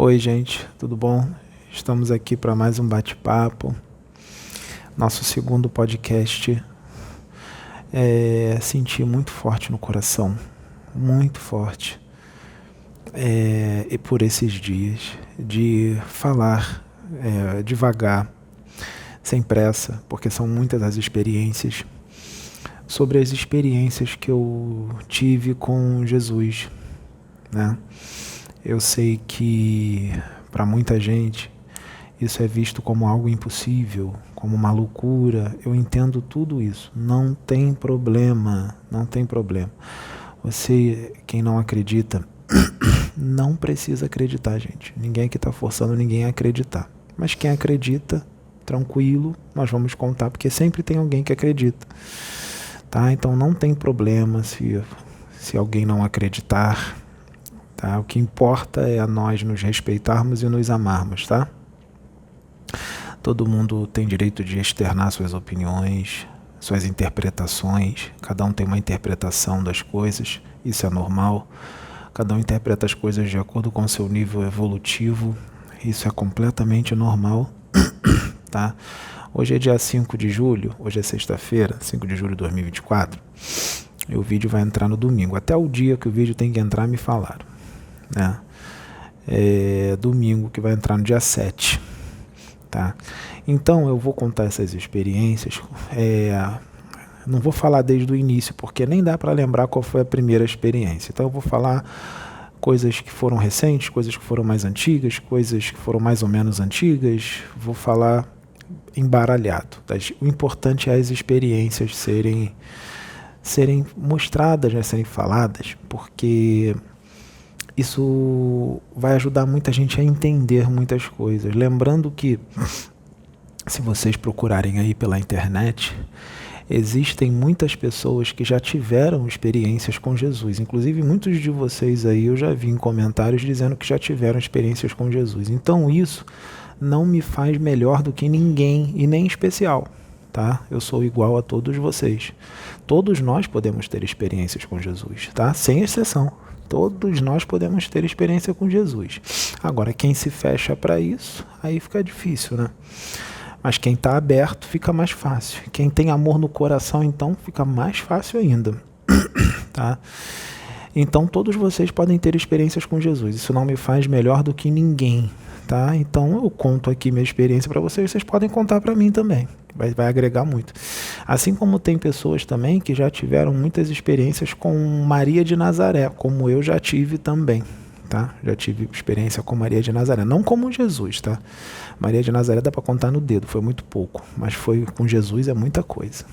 Oi, gente, tudo bom? Estamos aqui para mais um bate-papo. Nosso segundo podcast. Senti muito forte no coração, muito forte, e por esses dias, de falar devagar, sem pressa, porque são muitas as experiências, sobre as experiências que eu tive com Jesus, né? Eu sei que para muita gente isso é visto como algo impossível, como uma loucura. Eu entendo tudo isso. Não tem problema, não tem problema. Você, quem não acredita, não precisa acreditar, gente. Ninguém aqui está forçando ninguém a acreditar. Mas quem acredita, tranquilo, nós vamos contar, porque sempre tem alguém que acredita. Tá? Então não tem problema se alguém não acreditar. Tá? O que importa é nós nos respeitarmos e nos amarmos, tá? Todo mundo tem direito de externar suas opiniões, suas interpretações. Cada um tem uma interpretação das coisas, isso é normal. Cada um interpreta as coisas de acordo com o seu nível evolutivo, isso é completamente normal, tá? Hoje é dia 5 de julho, hoje é sexta-feira, 5 de julho de 2024, e o vídeo vai entrar no domingo. Até o dia que o vídeo tem que entrar, me falaram, né? Domingo, que vai entrar no dia 7. Tá? Então eu vou contar essas experiências. Não vou falar desde o início, porque nem dá para lembrar qual foi a primeira experiência. Então eu vou falar coisas que foram recentes, coisas que foram mais antigas, coisas que foram mais ou menos antigas. Vou falar embaralhado. O importante é as experiências serem mostradas, né, serem faladas, porque isso vai ajudar muita gente a entender muitas coisas. Lembrando que, se vocês procurarem aí pela internet, existem muitas pessoas que já tiveram experiências com Jesus. Inclusive, muitos de vocês aí eu já vi em comentários dizendo que já tiveram experiências com Jesus. Então, isso não me faz melhor do que ninguém e nem especial. Tá? Eu sou igual a todos vocês. Todos nós podemos ter experiências com Jesus, tá? Sem exceção. Todos nós podemos ter experiência com Jesus. Agora, quem se fecha para isso, aí fica difícil, né? Mas quem está aberto, fica mais fácil. Quem tem amor no coração, então, fica mais fácil ainda. Tá? Então, todos vocês podem ter experiências com Jesus. Isso não me faz melhor do que ninguém. Tá? Então, eu conto aqui minha experiência para vocês. Vocês podem contar para mim também. Vai agregar muito. Assim como tem pessoas também que já tiveram muitas experiências com Maria de Nazaré, como eu já tive também, tá? Já tive experiência com Maria de Nazaré, não como Jesus, tá? Maria de Nazaré dá para contar no dedo, foi muito pouco, mas foi com Jesus é muita coisa,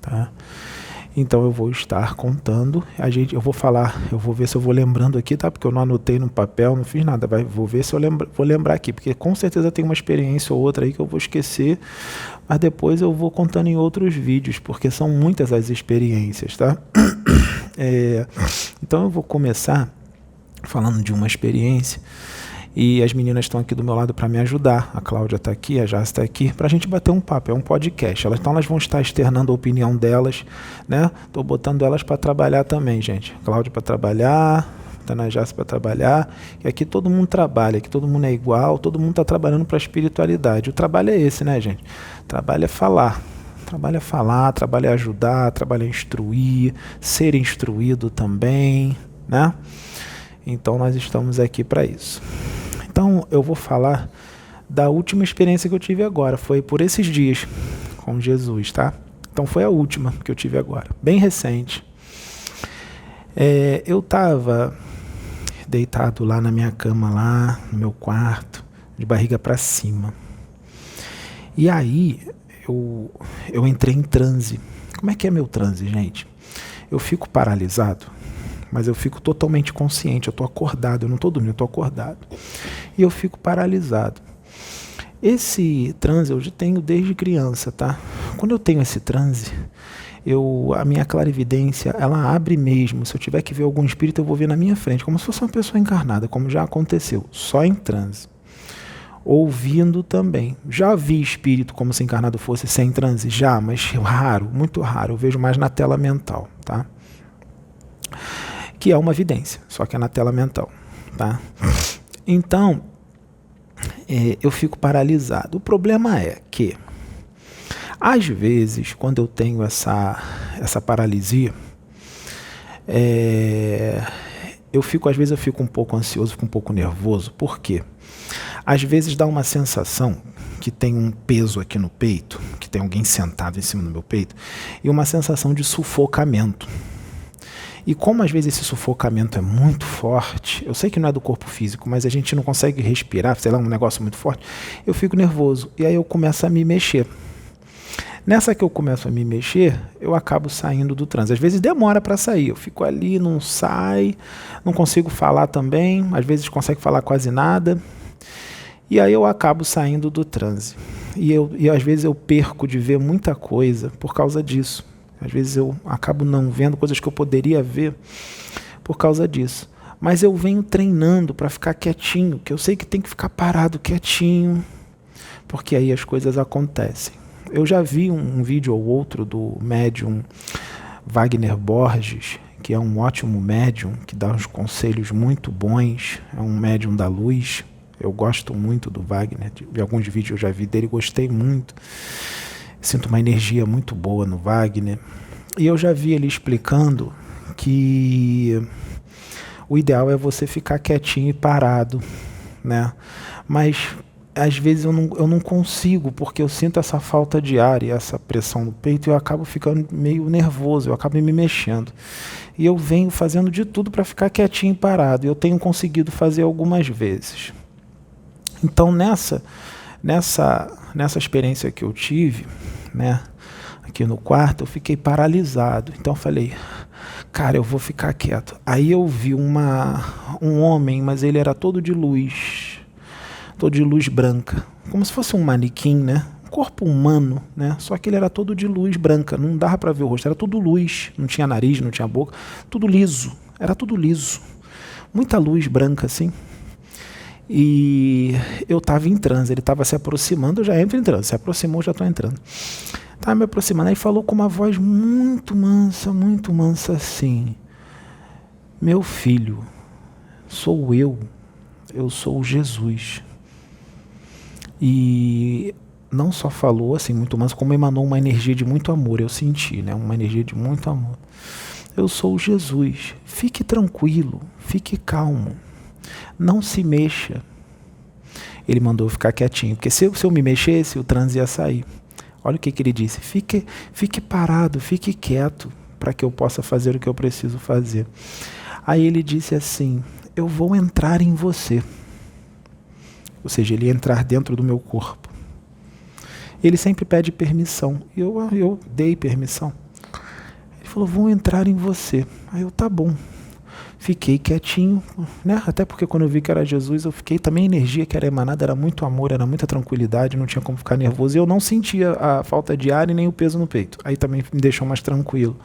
tá? Então eu vou estar contando, eu vou ver se eu vou lembrando aqui, tá? Porque eu não anotei no papel, não fiz nada, vou ver se eu vou lembrar aqui, porque com certeza tem uma experiência ou outra aí que eu vou esquecer, mas depois eu vou contando em outros vídeos, porque são muitas as experiências, tá? Então eu vou começar falando de uma experiência, e as meninas estão aqui do meu lado para me ajudar. A Cláudia está aqui, a Jás está aqui, para a gente bater um papo. É um podcast. Então elas vão estar externando a opinião delas, né? Estou botando elas para trabalhar também, gente. Cláudia para trabalhar, a Jás para trabalhar. E aqui todo mundo trabalha, aqui todo mundo é igual, todo mundo está trabalhando para a espiritualidade. O trabalho é esse, né, gente? O trabalho é falar. Trabalho é falar, trabalho é ajudar, trabalho é instruir, ser instruído também, né? Então nós estamos aqui para isso. Então eu vou falar da última experiência que eu tive agora, foi por esses dias com Jesus, tá? Então foi a última que eu tive agora, bem recente. Eu estava deitado lá na minha cama, lá no meu quarto, de barriga para cima. E aí eu entrei em transe. Como é que é meu transe, gente? Eu fico paralisado, mas eu fico totalmente consciente, eu estou acordado, eu não estou dormindo, eu estou acordado. E eu fico paralisado. Esse transe eu já tenho desde criança, tá? Quando eu tenho esse transe, a minha clarividência, ela abre mesmo. Se eu tiver que ver algum espírito, eu vou ver na minha frente, como se fosse uma pessoa encarnada, como já aconteceu, só em transe. Ouvindo também. Já vi espírito como se encarnado fosse sem transe? Já, mas raro, muito raro. Eu vejo mais na tela mental, tá? Que é uma evidência, só que é na tela mental, tá? Então, eu fico paralisado. O problema é que, às vezes, quando eu tenho essa paralisia, às vezes eu fico um pouco ansioso, fico um pouco nervoso. Por quê? Às vezes dá uma sensação que tem um peso aqui no peito, que tem alguém sentado em cima do meu peito, e uma sensação de sufocamento. E como às vezes esse sufocamento é muito forte, eu sei que não é do corpo físico, mas a gente não consegue respirar, sei lá, um negócio muito forte, eu fico nervoso, e aí eu começo a me mexer. Nessa que eu começo a me mexer, eu acabo saindo do transe. Às vezes demora para sair, eu fico ali, não sai, não consigo falar também, às vezes consigo falar quase nada, e aí eu acabo saindo do transe. E às vezes eu perco de ver muita coisa por causa disso. Às vezes eu acabo não vendo coisas que eu poderia ver por causa disso. Mas eu venho treinando para ficar quietinho, que eu sei que tem que ficar parado quietinho, porque aí as coisas acontecem. Eu já vi um vídeo ou outro do médium Wagner Borges, que é um ótimo médium, que dá uns conselhos muito bons, é um médium da luz. Eu gosto muito do Wagner, de alguns vídeos eu já vi dele, gostei muito. Sinto uma energia muito boa no Wagner. E eu já vi ele explicando que o ideal é você ficar quietinho e parado, né? Mas às vezes eu não consigo, porque eu sinto essa falta de ar e essa pressão no peito e eu acabo ficando meio nervoso, eu acabo me mexendo. E eu venho fazendo de tudo para ficar quietinho e parado. E eu tenho conseguido fazer algumas vezes. Então nessa experiência que eu tive, né, aqui no quarto, eu fiquei paralisado. Então eu falei, cara, eu vou ficar quieto. Aí eu vi um homem, mas ele era todo de luz branca, como se fosse um manequim, né? Um corpo humano, né? Só que ele era todo de luz branca, não dava para ver o rosto, era tudo luz, não tinha nariz, não tinha boca, tudo liso, era tudo liso, muita luz branca assim. E eu estava em transe, ele estava se aproximando, eu já entro em transe, se aproximou, já estou entrando. Estava me aproximando, aí falou com uma voz muito mansa assim: meu filho, sou eu sou Jesus. E não só falou assim muito manso, como emanou uma energia de muito amor, eu senti, né? Uma energia de muito amor. Eu sou Jesus, fique tranquilo, fique calmo. Não se mexa. Ele mandou ficar quietinho, porque se eu me mexesse, o transe ia sair. Olha o que ele disse: fique parado, fique quieto, para que eu possa fazer o que eu preciso fazer. Aí ele disse assim: eu vou entrar em você. Ou seja, ele ia entrar dentro do meu corpo. Ele sempre pede permissão. E eu dei permissão. Ele falou: vou entrar em você. Aí eu, tá bom. Fiquei quietinho, né? Até porque quando eu vi que era Jesus, eu fiquei também, a energia que era emanada era muito amor, era muita tranquilidade, não tinha como ficar nervoso. E eu não sentia a falta de ar e nem o peso no peito. Aí também me deixou mais tranquilo.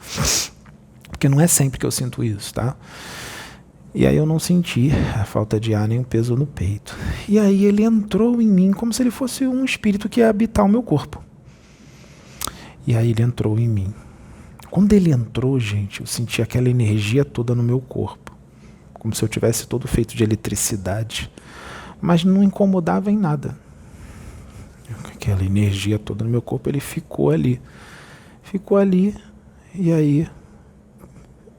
Porque não é sempre que eu sinto isso, tá? E aí eu não senti a falta de ar nem o peso no peito. E aí ele entrou em mim como se ele fosse um espírito que ia habitar o meu corpo. E aí ele entrou em mim. Quando ele entrou, gente, eu senti aquela energia toda no meu corpo. Como se eu tivesse todo feito de eletricidade. Mas não incomodava em nada. Aquela energia toda no meu corpo, ele ficou ali. Ficou ali. E aí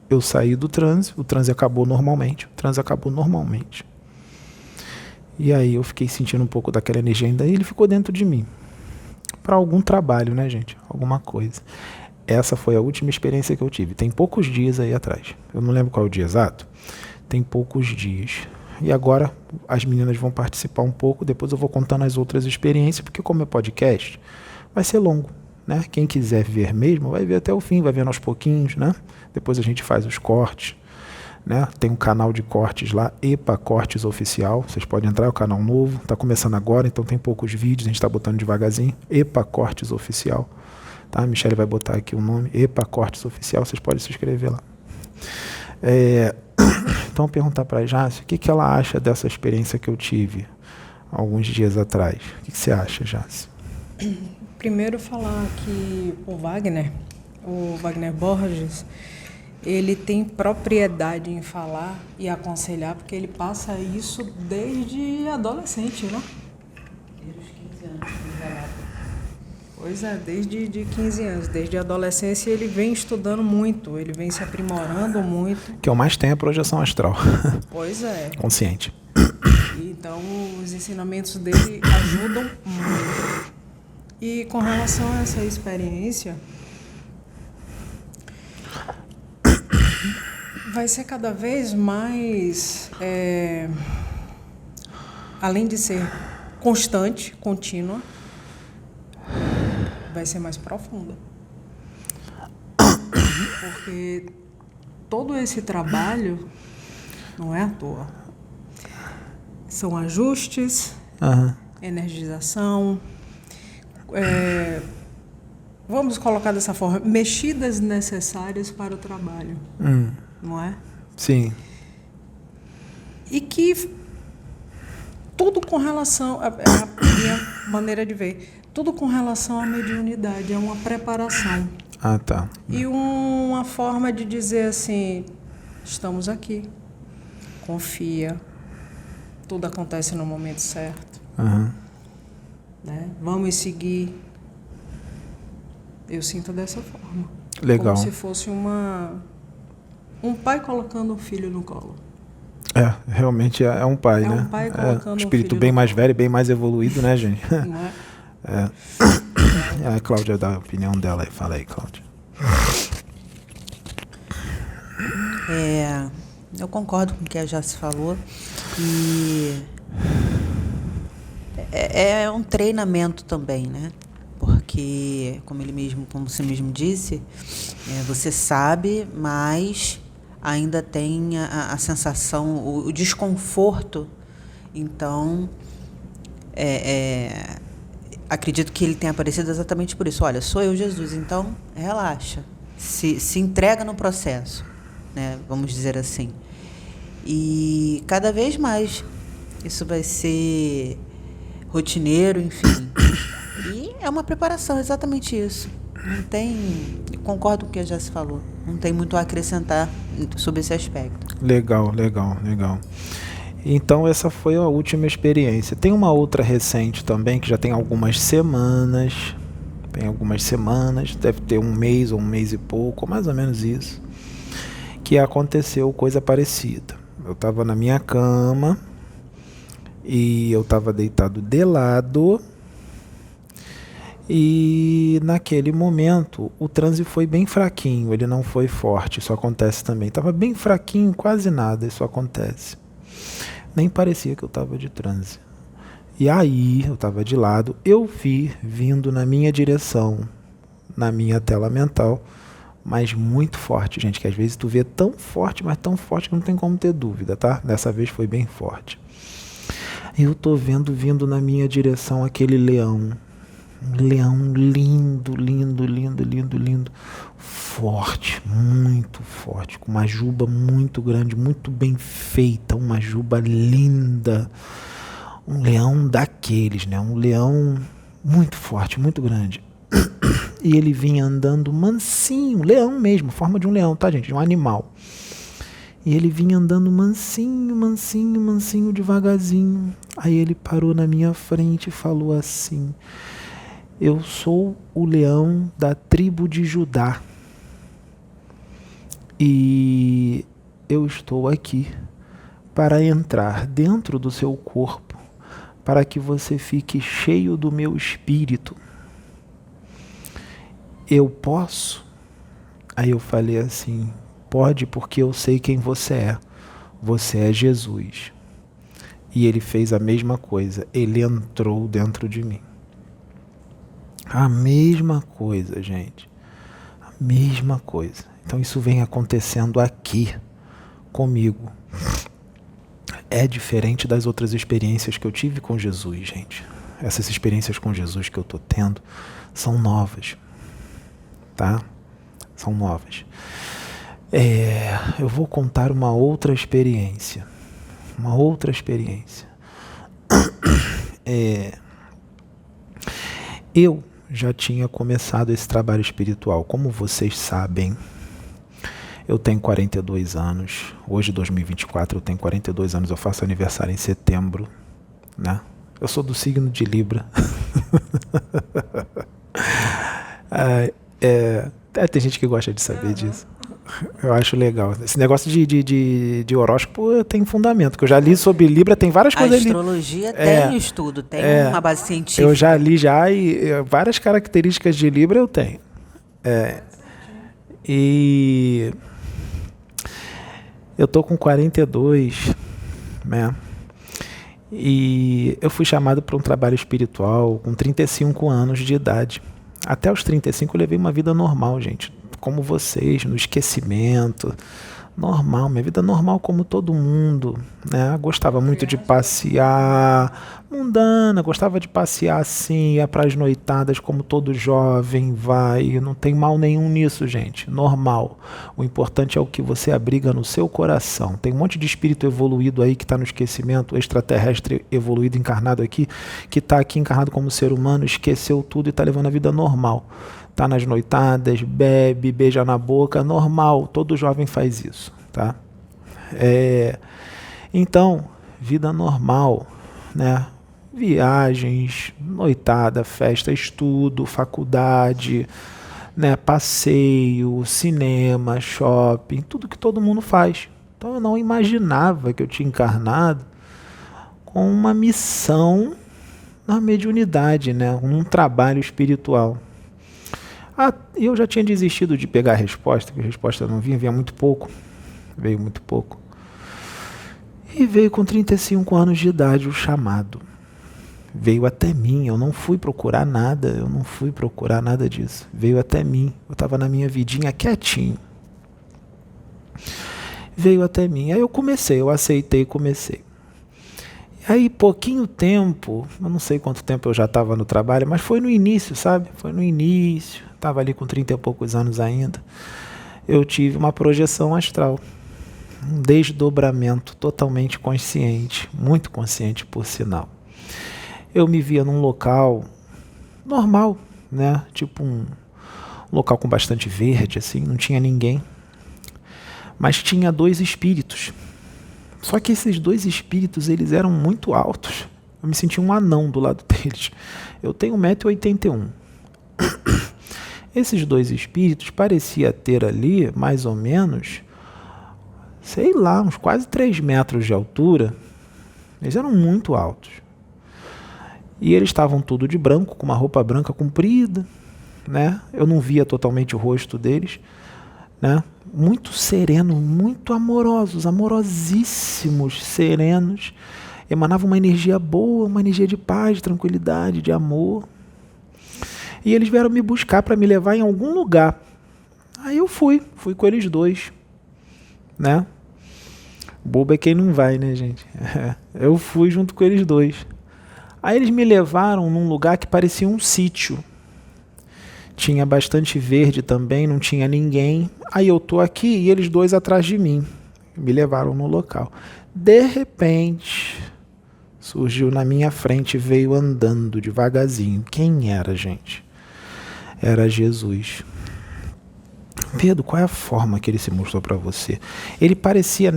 eu saí do transe. O transe acabou normalmente. E aí eu fiquei sentindo um pouco daquela energia ainda. E ele ficou dentro de mim. Para algum trabalho, né, gente? Alguma coisa. Essa foi a última experiência que eu tive. Tem poucos dias aí atrás. Eu não lembro qual é o dia exato. Tem poucos dias. E agora as meninas vão participar um pouco. Depois eu vou contando as outras experiências. Porque como é podcast, vai ser longo, né? Quem quiser ver mesmo, vai ver até o fim. Vai vendo aos pouquinhos, né? Depois a gente faz os cortes, né? Tem um canal de cortes lá, EPA Cortes Oficial. Vocês podem entrar, é um canal novo. Está começando agora, então tem poucos vídeos. A gente está botando devagarzinho. EPA Cortes Oficial. Tá? A Michelle vai botar aqui o nome, EPA Cortes Oficial, vocês podem se inscrever lá. Então, perguntar para a Jássica, o que ela acha dessa experiência que eu tive alguns dias atrás? O que você acha, Jássica? Primeiro falar que o Wagner Borges, ele tem propriedade em falar e aconselhar, porque ele passa isso desde adolescente, né? Pois é, desde de 15 anos, desde a adolescência ele vem estudando muito, ele vem se aprimorando muito. O que eu mais tenho é projeção astral. Pois é. Consciente. Então os ensinamentos dele ajudam muito. E com relação a essa experiência, vai ser cada vez mais, além de ser constante, contínua, vai ser mais profunda. Porque todo esse trabalho não é à toa. São ajustes, energização, vamos colocar dessa forma, mexidas necessárias para o trabalho, não é? Sim. E que tudo com relação, a minha maneira de ver, tudo com relação à mediunidade, é uma preparação. Ah, tá. E uma forma de dizer assim, estamos aqui, confia, tudo acontece no momento certo. Né? Vamos seguir. Eu sinto dessa forma. Legal. Como se fosse um pai colocando um filho no colo. Realmente é um pai, né? Um pai colocando um espírito um bem mais velho, bem mais evoluído, né, gente? Não é? A Cláudia dá a opinião dela aí. Fala aí, Cláudia. Eu concordo com o que a Jace falou. E é um treinamento também, né? Porque, como você mesmo disse, você sabe, mas ainda tem a sensação, o desconforto. Então, acredito que ele tenha aparecido exatamente por isso. Olha, sou eu, Jesus, então relaxa. Se entrega no processo, né? Vamos dizer assim. E cada vez mais isso vai ser rotineiro, enfim. E é uma preparação, exatamente isso. Não tem... Concordo com o que já se falou. Não tem muito a acrescentar sobre esse aspecto. Legal. Então essa foi a última experiência. Tem uma outra recente também, que já tem algumas semanas. Deve ter um mês ou um mês e pouco, mais ou menos isso. Que aconteceu coisa parecida. Eu estava na minha cama e eu estava deitado de lado. E naquele momento o transe foi bem fraquinho, ele não foi forte, isso acontece também. Estava bem fraquinho, quase nada, isso acontece. Nem parecia que eu estava de transe. E aí, eu estava de lado, eu vi vindo na minha direção, na minha tela mental, mas muito forte, gente, que às vezes tu vê tão forte, mas tão forte que não tem como ter dúvida, tá? Dessa vez foi bem forte. Eu tô vendo vindo na minha direção aquele leão. Um leão lindo, forte, muito forte, com uma juba muito grande, muito bem feita, uma juba linda, um leão daqueles, né? Um leão muito forte, muito grande. E ele vinha andando mansinho, leão mesmo, forma de um leão, tá, gente? De um animal. E ele vinha andando mansinho, devagarzinho. Aí ele parou na minha frente e falou assim: eu sou o leão da tribo de Judá e eu estou aqui para entrar dentro do seu corpo para que você fique cheio do meu espírito. Eu posso? Aí eu falei assim: pode, porque eu sei quem você é. Você é Jesus. E ele fez a mesma coisa, ele entrou dentro de mim. A mesma coisa, gente. A mesma coisa. Então isso vem acontecendo aqui comigo. É diferente das outras experiências que eu tive com Jesus, gente. Essas experiências com Jesus que eu estou tendo são novas. Tá? São novas. Eu vou contar uma outra experiência. Eu já tinha começado esse trabalho espiritual. Como vocês sabem, eu tenho 42 anos. Hoje, 2024, eu tenho 42 anos. Eu faço aniversário em setembro, né? Eu sou do signo de Libra. Tem gente que gosta de saber disso. Eu acho legal. Esse negócio de horóscopo tem fundamento, que eu já li sobre Libra, tem várias A coisas ali. astrologia tem estudo, tem uma base científica. Eu já li e várias características de Libra eu tenho. E eu tô com 42, né? E eu fui chamado para um trabalho espiritual com 35 anos de idade. Até os 35 eu levei uma vida normal, gente. Como vocês, no esquecimento. Normal, minha vida normal como todo mundo, né? Gostava muito de passear, mundana, gostava de passear assim, ia para as noitadas como todo jovem vai, não tem mal nenhum nisso, gente, normal. O importante é o que você abriga no seu coração. Tem um monte de espírito evoluído aí que está no esquecimento, extraterrestre evoluído, encarnado aqui, que está aqui encarnado como ser humano, esqueceu tudo e está levando a vida normal. Tá nas noitadas, bebe, beija na boca, normal, todo jovem faz isso, tá? Então, vida normal, né? Viagens, noitada, festa, estudo, faculdade, né? Passeio, cinema, shopping, tudo que todo mundo faz. Então eu não imaginava que eu tinha encarnado com uma missão na mediunidade, né? Um trabalho espiritual. Eu já tinha desistido de pegar a resposta, porque a resposta não vinha muito pouco. Veio muito pouco. E veio com 35 anos de idade o chamado. Veio até mim, eu não fui procurar nada, disso. Veio até mim, eu estava na minha vidinha quietinho. Veio até mim, aí eu aceitei e comecei. Aí, pouquinho tempo, eu não sei quanto tempo eu já estava no trabalho, mas foi no início, sabe? Foi no início, estava ali com 30 e poucos anos ainda. Eu tive uma projeção astral, um desdobramento totalmente consciente, muito consciente por sinal. Eu me via num local normal, né? Tipo um local com bastante verde, assim, não tinha ninguém. Mas tinha 2 espíritos. Só que esses 2 espíritos, eles eram muito altos. Eu me sentia um anão do lado deles. Eu tenho 1,81 m. Esses 2 espíritos parecia ter ali, mais ou menos, sei lá, uns quase 3 metros de altura. Eles eram muito altos. E eles estavam tudo de branco, com uma roupa branca comprida, né? Eu não via totalmente o rosto deles, né? Muito sereno, muito amorosos, amorosíssimos, serenos. Emanava uma energia boa, uma energia de paz, de tranquilidade, de amor. E eles vieram me buscar para me levar em algum lugar. Aí eu fui com eles 2, né? Bobo é quem não vai, né, gente? Eu fui junto com eles 2. Aí eles me levaram num lugar que parecia um sítio. Tinha bastante verde também, não tinha ninguém. Aí eu tô aqui e eles 2 atrás de mim. Me levaram no local. De repente, surgiu na minha frente, veio andando devagarzinho. Quem era, gente? Era Jesus. Pedro, qual é a forma que ele se mostrou para você? Ele parecia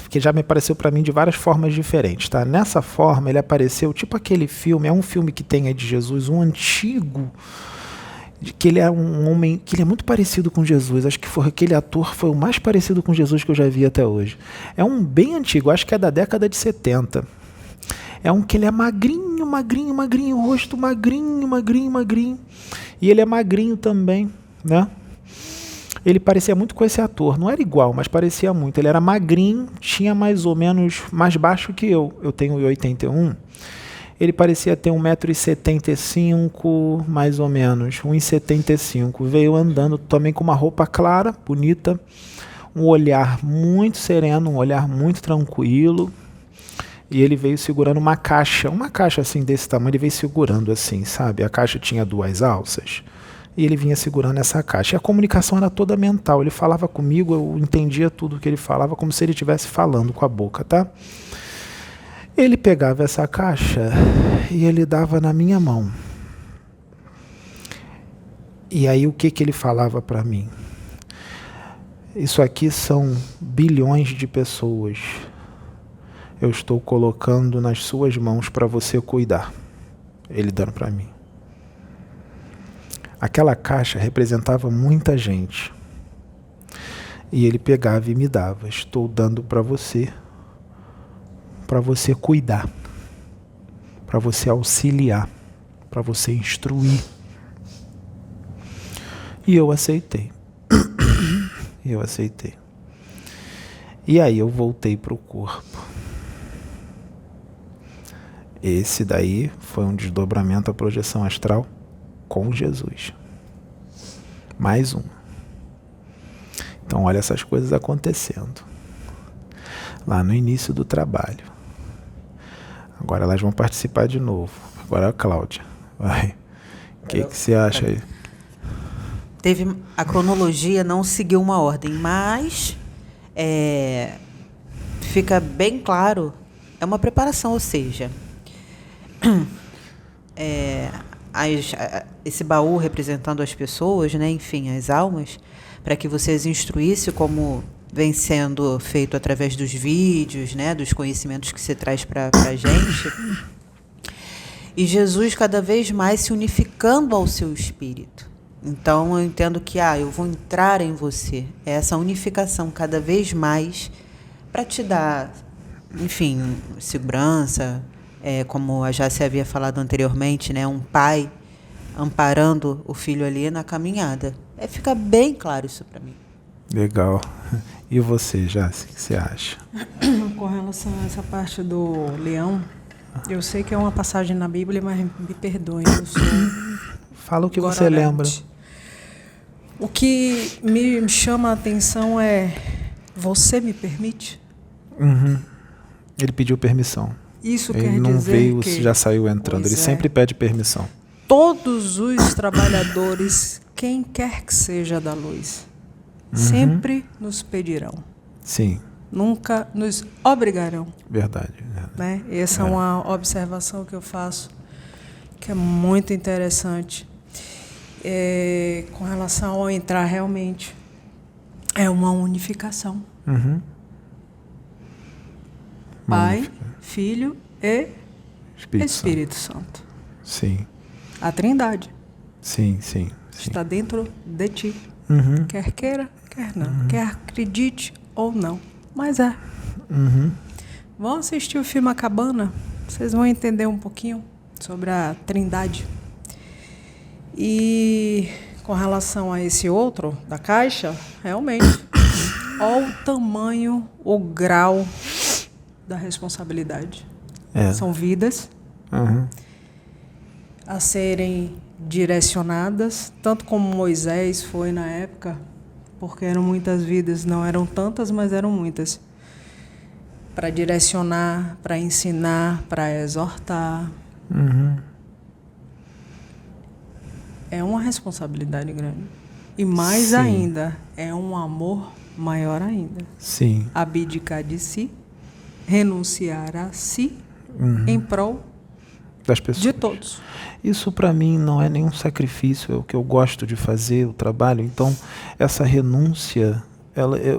que já me apareceu para mim de várias formas diferentes, tá? Nessa forma ele apareceu tipo aquele filme, é um filme que tem aí de Jesus, um antigo, que ele é um homem, que ele é muito parecido com Jesus. Acho que aquele ator foi o mais parecido com Jesus que eu já vi até hoje. É um bem antigo, acho que é da década de 70. É um que ele é magrinho, o rosto magrinho. E ele é magrinho também, né? Ele parecia muito com esse ator, não era igual, mas parecia muito. Ele era magrinho, tinha mais ou menos mais baixo que eu. Eu tenho 1,81 m. Ele parecia ter 1,75 m, mais ou menos, 1,75 m. Veio andando também com uma roupa clara, bonita, um olhar muito sereno, um olhar muito tranquilo. E ele veio segurando uma caixa assim desse tamanho, ele veio segurando assim, sabe? A caixa tinha 2 alças. E ele vinha segurando essa caixa. E a comunicação era toda mental. Ele falava comigo, eu entendia tudo que ele falava, como se ele estivesse falando com a boca, tá? Ele pegava essa caixa e ele dava na minha mão. E aí o que ele falava para mim? Isso aqui são bilhões de pessoas. Eu estou colocando nas suas mãos para você cuidar. Ele dando para mim. Aquela caixa representava muita gente. E ele pegava e me dava. Estou dando para você cuidar, para você auxiliar, para você instruir. E eu aceitei. E aí eu voltei para o corpo. Esse daí foi um desdobramento à projeção astral com Jesus. Mais um. Então olha essas coisas acontecendo. Lá no início do trabalho. Agora elas vão participar de novo. Agora a Cláudia. Vai. O que você acha aí? A cronologia não seguiu uma ordem, mas fica bem claro, é uma preparação, ou seja, esse baú representando as pessoas, né, enfim, as almas, para que vocês instruíssem como vem sendo feito através dos vídeos, né, dos conhecimentos que você traz para a gente. E Jesus cada vez mais se unificando ao seu espírito. Então, eu entendo que eu vou entrar em você. É essa unificação cada vez mais para te dar, enfim, segurança, como a Jássia havia falado anteriormente, né, um pai amparando o filho ali na caminhada. Fica bem claro isso para mim. Legal. E você, Jássia, o que você acha? Com relação a essa parte do leão, eu sei que é uma passagem na Bíblia, mas me perdoem, eu sou... Fala o que você lembra. O que me chama a atenção é: você me permite? Uhum. Ele pediu permissão. Isso ele quer dizer não veio, que... já saiu entrando. Ele sempre pede permissão. Todos os trabalhadores, quem quer que seja da luz, sempre nos pedirão. Sim. Nunca nos obrigarão. Verdade. Né? Essa é uma observação que eu faço, que é muito interessante. Com relação ao entrar, realmente, é uma unificação. Pai, Filho e Espírito Santo. Sim. A Trindade. Sim. Está dentro de ti. Quer queira, quer não. Quer acredite ou não. Mas é. Vão assistir o filme A Cabana. Vocês vão entender um pouquinho sobre a Trindade. E com relação a esse outro, da caixa, realmente, olha o tamanho, o grau da responsabilidade. São vidas a serem direcionadas, tanto como Moisés foi na época, porque eram muitas vidas, não eram tantas, mas eram muitas, para direcionar, para ensinar, para exortar. É uma responsabilidade grande. E mais ainda, é um amor maior ainda. Sim. Abdicar de si, renunciar a si, em prol das pessoas. De todos. Isso para mim não é nenhum sacrifício, é o que eu gosto de fazer, o trabalho. Então, essa renúncia,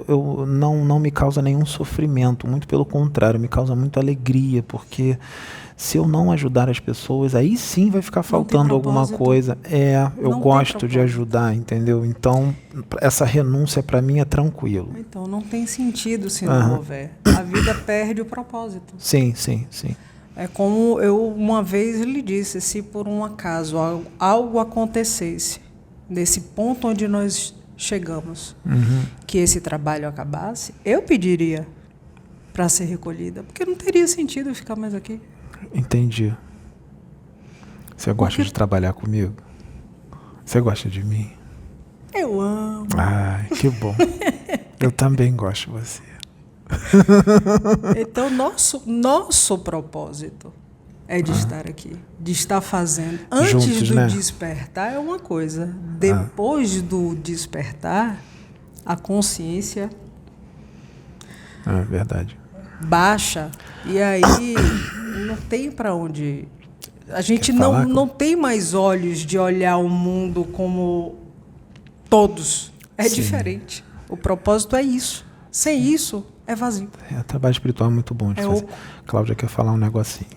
eu não me causa nenhum sofrimento, muito pelo contrário, me causa muita alegria, porque se eu não ajudar as pessoas, aí sim vai ficar faltando alguma coisa. Eu gosto de ajudar, entendeu? Então, essa renúncia para mim é tranquilo. Então, não tem sentido se não houver. A vida perde o propósito. Sim. É como eu uma vez lhe disse, se por um acaso algo acontecesse, nesse ponto onde nós chegamos, que esse trabalho acabasse, eu pediria para ser recolhida, porque não teria sentido ficar mais aqui. Entendi. Você gosta de trabalhar comigo? Você gosta de mim? Eu amo. Ai, que bom. Eu também gosto de você. Então, nosso propósito é de estar aqui, de estar fazendo. Antes juntos, do despertar é uma coisa. Depois do despertar, a consciência verdade. baixa. E aí não tem para onde... A gente não tem mais olhos de olhar o mundo como todos. É diferente. O propósito é isso. Sem isso, é vazio. Trabalho espiritual é muito bom de fazer. Cláudia quer falar um negocinho.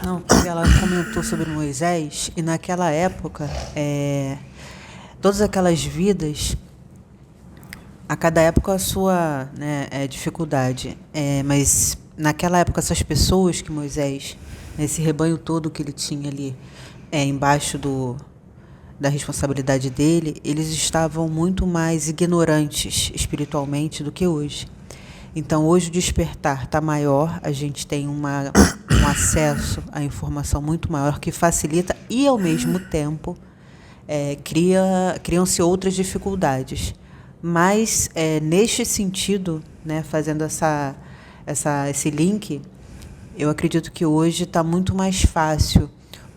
Não, ela comentou sobre Moisés, e naquela época, todas aquelas vidas, a cada época a sua, né, dificuldade. Mas naquela época, essas pessoas que Moisés, esse rebanho todo que ele tinha ali, embaixo da responsabilidade dele, eles estavam muito mais ignorantes espiritualmente do que hoje. Então, hoje o despertar está maior, a gente tem um acesso à informação muito maior que facilita e, ao mesmo tempo, criam-se outras dificuldades. Mas, neste sentido, né, fazendo esse link, eu acredito que hoje está muito mais fácil,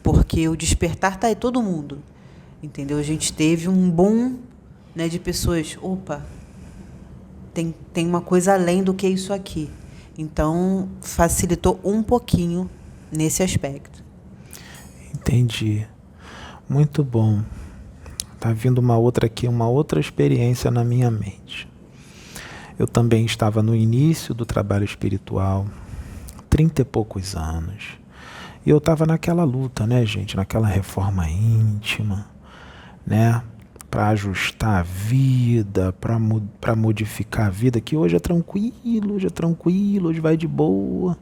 porque o despertar está em todo mundo. Entendeu? A gente teve um boom, né, de pessoas, tem uma coisa além do que isso aqui. Então, facilitou um pouquinho nesse aspecto. Entendi. Muito bom. Tá vindo uma outra experiência na minha mente. Eu também estava no início do trabalho espiritual, 30 e poucos anos. E eu estava naquela luta, né, gente? Naquela reforma íntima, né? Para ajustar a vida, para modificar a vida, que hoje é tranquilo, hoje vai de boa,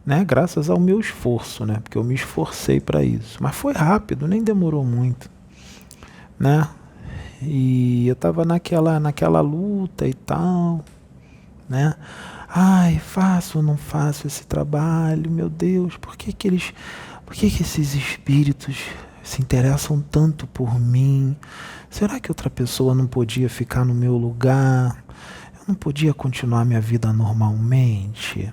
né? Graças ao meu esforço, né? Porque eu me esforcei para isso. Mas foi rápido, nem demorou muito, né? E eu estava naquela luta e tal, né? Ai, faço ou não faço esse trabalho? Meu Deus, por que esses espíritos se interessam tanto por mim? Será que outra pessoa não podia ficar no meu lugar? Eu não podia continuar minha vida normalmente?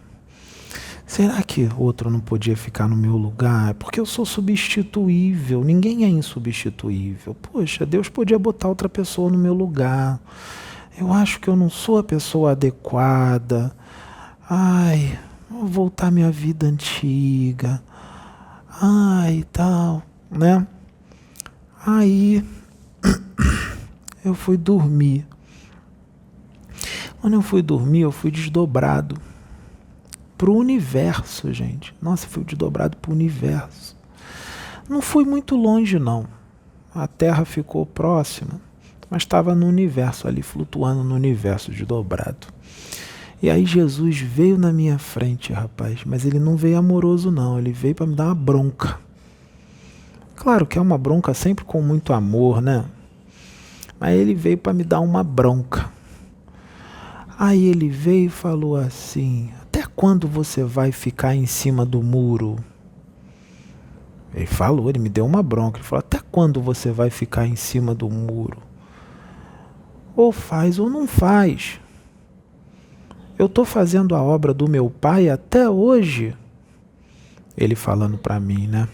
Será que outro não podia ficar no meu lugar? Porque eu sou substituível, ninguém é insubstituível. Poxa, Deus podia botar outra pessoa no meu lugar. Eu acho que eu não sou a pessoa adequada. Ai, vou voltar à minha vida antiga. Ai, tal, né? Aí eu fui dormir. Quando eu fui dormir, eu fui desdobrado pro universo, gente. Nossa, fui desdobrado pro universo. Não fui muito longe, não. A Terra ficou próxima, mas estava no universo ali, flutuando no universo, desdobrado. E aí Jesus veio na minha frente, rapaz, mas ele não veio amoroso, não. Ele veio para me dar uma bronca. Claro que é uma bronca sempre com muito amor, né? Mas ele veio para me dar uma bronca. Aí ele veio e falou assim: até quando você vai ficar em cima do muro? Ele me deu uma bronca. Ele falou: até quando você vai ficar em cima do muro? Ou faz ou não faz. Eu estou fazendo a obra do meu pai até hoje. Ele falando para mim, né?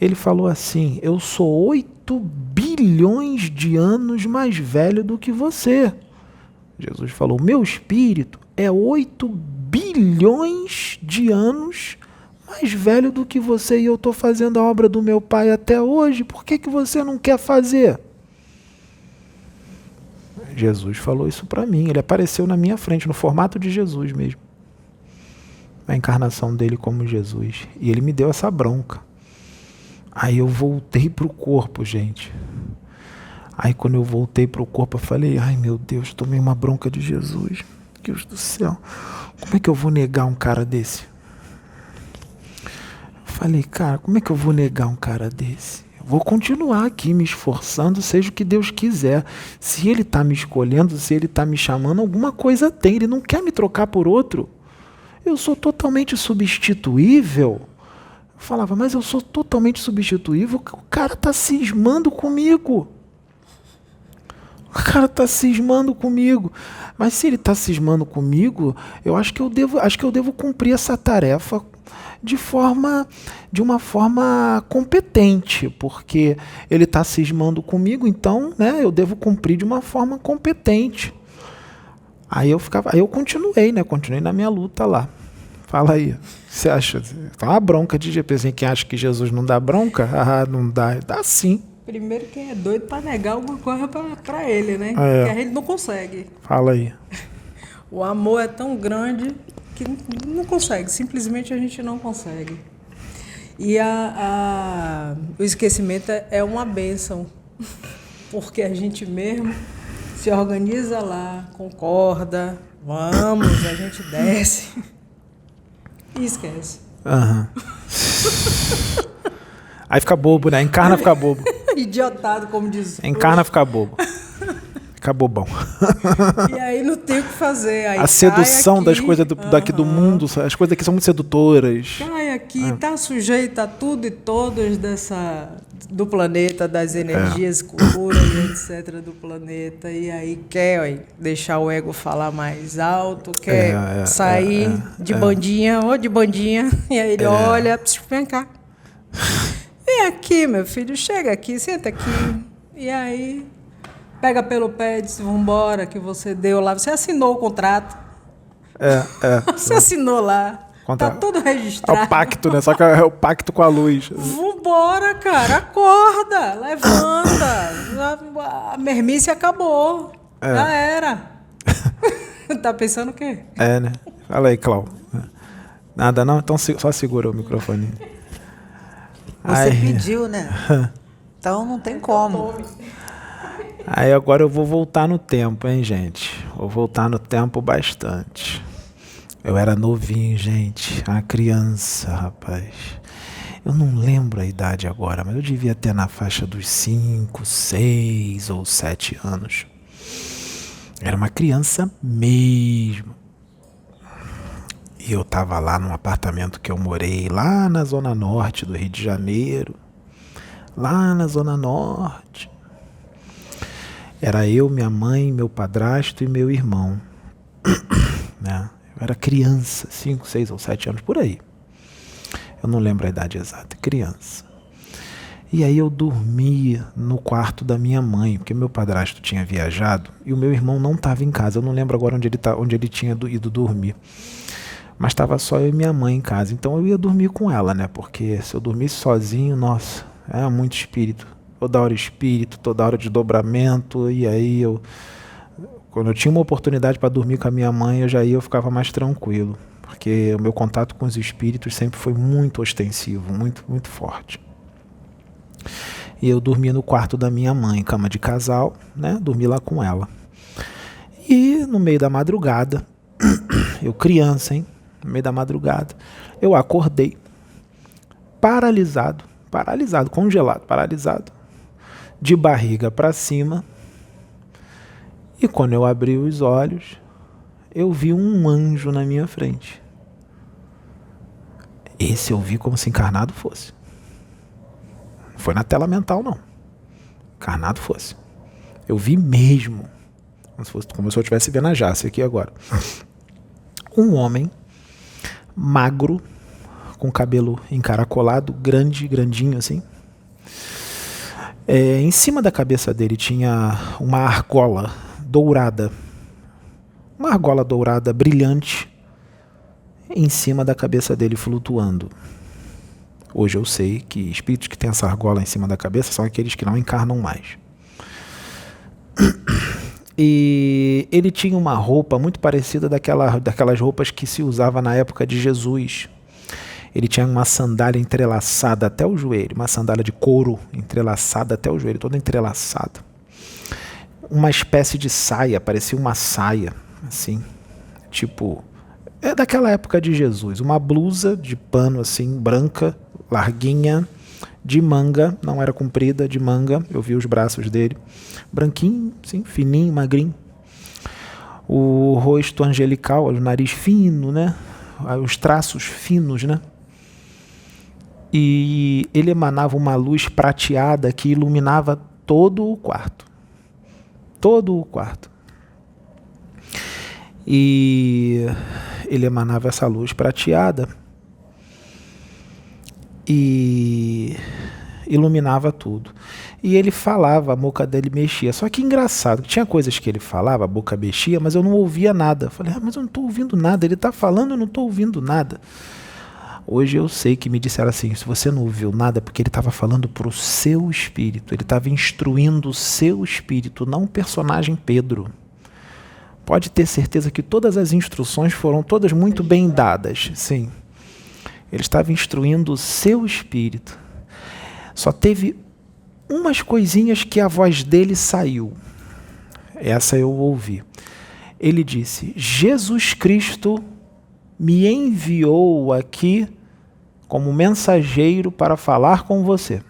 Ele falou assim: eu sou 8 bilhões de anos mais velho do que você. Jesus falou: meu espírito é 8 bilhões de anos mais velho do que você e eu estou fazendo a obra do meu pai até hoje. Por que você não quer fazer? Jesus falou isso para mim. Ele apareceu na minha frente, no formato de Jesus mesmo. A encarnação dele como Jesus. E ele me deu essa bronca. Aí eu voltei pro corpo, gente. Aí quando eu voltei pro corpo, eu falei: ai meu Deus, tomei uma bronca de Jesus. Deus do céu, como é que eu vou negar um cara desse? Eu falei: cara, como é que eu vou negar um cara desse? Eu vou continuar aqui me esforçando, seja o que Deus quiser. Se ele está me escolhendo, se ele está me chamando, alguma coisa tem. Ele não quer me trocar por outro. Eu sou totalmente substituível. Eu falava: mas eu sou totalmente substituível, o cara está cismando comigo. O cara está cismando comigo. Mas se ele está cismando comigo, eu acho que eu devo cumprir essa tarefa de uma forma competente, porque ele está cismando comigo, então, né, eu devo cumprir de uma forma competente. Aí eu continuei na minha luta lá. Fala aí, você acha? Tá uma bronca de GP, quem acha que Jesus não dá bronca? Ah, não dá, dá sim. Primeiro, quem é doido para negar alguma coisa para ele, né? É. Que a gente não consegue. Fala aí. O amor é tão grande que não consegue. Simplesmente a gente não consegue. E o esquecimento é uma bênção, porque a gente mesmo se organiza lá, concorda, vamos, a gente desce e esquece. Aham. Aí fica bobo, né? Encarna, fica bobo. Idiotado, como diz. Encarna, fica bobo. Fica bobão. E aí não tem o que fazer. Aí a sedução aqui, das coisas daqui do mundo, as coisas aqui são muito sedutoras. Cai aqui, tá sujeito a tudo e todos do planeta, das energias, culturas, etc. do planeta. E aí quer deixar o ego falar mais alto, quer sair de bandinha ou de bandinha. E aí ele olha, vem cá. Vem aqui, meu filho, chega aqui, senta aqui. E aí pega pelo pé e diz, vambora, que você deu lá. Você assinou o contrato. Você assinou lá. Tá tudo registrado. É o pacto, né? Só que é o pacto com a luz. Vambora, cara. Acorda. Levanta. A mermice acabou. Já era. Tá pensando o quê? Né? Fala aí, Cláudio. Nada não? Então só segura o microfone. Você pediu, né? Então não tem como. Aí agora eu vou voltar no tempo, hein, gente? Vou voltar no tempo bastante. Eu era novinho, gente. Uma criança, rapaz. Eu não lembro a idade agora, mas eu devia ter na faixa dos 5, 6 ou 7 anos. Era uma criança mesmo. E eu tava lá num apartamento que eu morei, lá na Zona Norte do Rio de Janeiro. Lá na Zona Norte. Era eu, minha mãe, meu padrasto e meu irmão. Né? Eu era criança, 5, 6 ou 7 anos, por aí. Eu não lembro a idade exata, criança. E aí eu dormia no quarto da minha mãe, porque meu padrasto tinha viajado e o meu irmão não estava em casa. Eu não lembro agora onde ele tinha ido dormir. Mas estava só eu e minha mãe em casa. Então eu ia dormir com ela, né? Porque se eu dormisse sozinho, nossa, era muito espírito. Toda hora espírito, toda hora desdobramento. E aí quando eu tinha uma oportunidade para dormir com a minha mãe, eu ficava mais tranquilo. Porque o meu contato com os espíritos sempre foi muito ostensivo, muito, muito forte. E eu dormia no quarto da minha mãe, cama de casal, né? Dormi lá com ela. E no meio da madrugada, eu criança, hein? No meio da madrugada, eu acordei paralisado, congelado, paralisado, de barriga para cima. E quando eu abri os olhos, eu vi um anjo na minha frente. Esse eu vi como se encarnado fosse. Não foi na tela mental, não. Encarnado fosse. Eu vi mesmo. Como se eu estivesse vendo a Jace aqui agora. Um homem magro, com cabelo encaracolado, grandinho assim. Em cima da cabeça dele tinha uma argola dourada. Uma argola dourada brilhante em cima da cabeça dele flutuando. Hoje eu sei que espíritos que têm essa argola em cima da cabeça são aqueles que não encarnam mais. E ele tinha uma roupa muito parecida daquelas roupas que se usava na época de Jesus. Ele tinha uma sandália entrelaçada até o joelho, uma sandália de couro entrelaçada até o joelho, toda entrelaçada. Uma espécie de saia, parecia uma saia, assim, tipo, daquela época de Jesus. Uma blusa de pano, assim, branca, larguinha, de manga, não era comprida, de manga, eu vi os braços dele, branquinho, assim, fininho, magrinho. O rosto angelical, o nariz fino, né? Os traços finos, né? E ele emanava uma luz prateada que iluminava todo o quarto. Todo o quarto. E ele emanava essa luz prateada e iluminava tudo. E ele falava, a boca dele mexia. Só que engraçado, tinha coisas que ele falava, a boca mexia, mas eu não ouvia nada. Eu falei, mas eu não estou ouvindo nada. Ele está falando, eu não estou ouvindo nada. Hoje eu sei que me disseram assim, se você não ouviu nada, é porque ele estava falando para o seu espírito. Ele estava instruindo o seu espírito, não o personagem Pedro. Pode ter certeza que todas as instruções foram todas muito bem dadas, sim. Ele estava instruindo o seu espírito. Só teve umas coisinhas que a voz dele saiu. Essa eu ouvi. Ele disse: Jesus Cristo me enviou aqui como mensageiro para falar com você.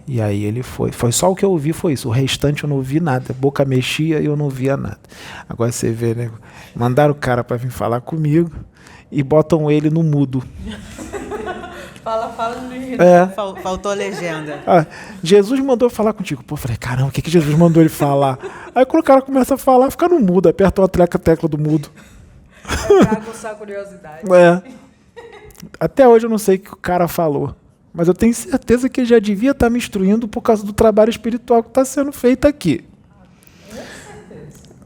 E aí ele foi. Foi só o que eu ouvi, foi isso. O restante eu não ouvi nada. A boca mexia e eu não via nada. Agora você vê, né? Mandaram o cara para vir falar comigo e botam ele no mudo. Fala, faltou legenda. Jesus mandou falar contigo. Pô, eu falei, caramba, o que Jesus mandou ele falar? Aí quando o cara começa a falar, fica no mudo, aperta uma tecla do mudo. Pra aguçar a curiosidade. Até hoje eu não sei o que o cara falou. Mas eu tenho certeza que ele já devia estar me instruindo por causa do trabalho espiritual que está sendo feito aqui.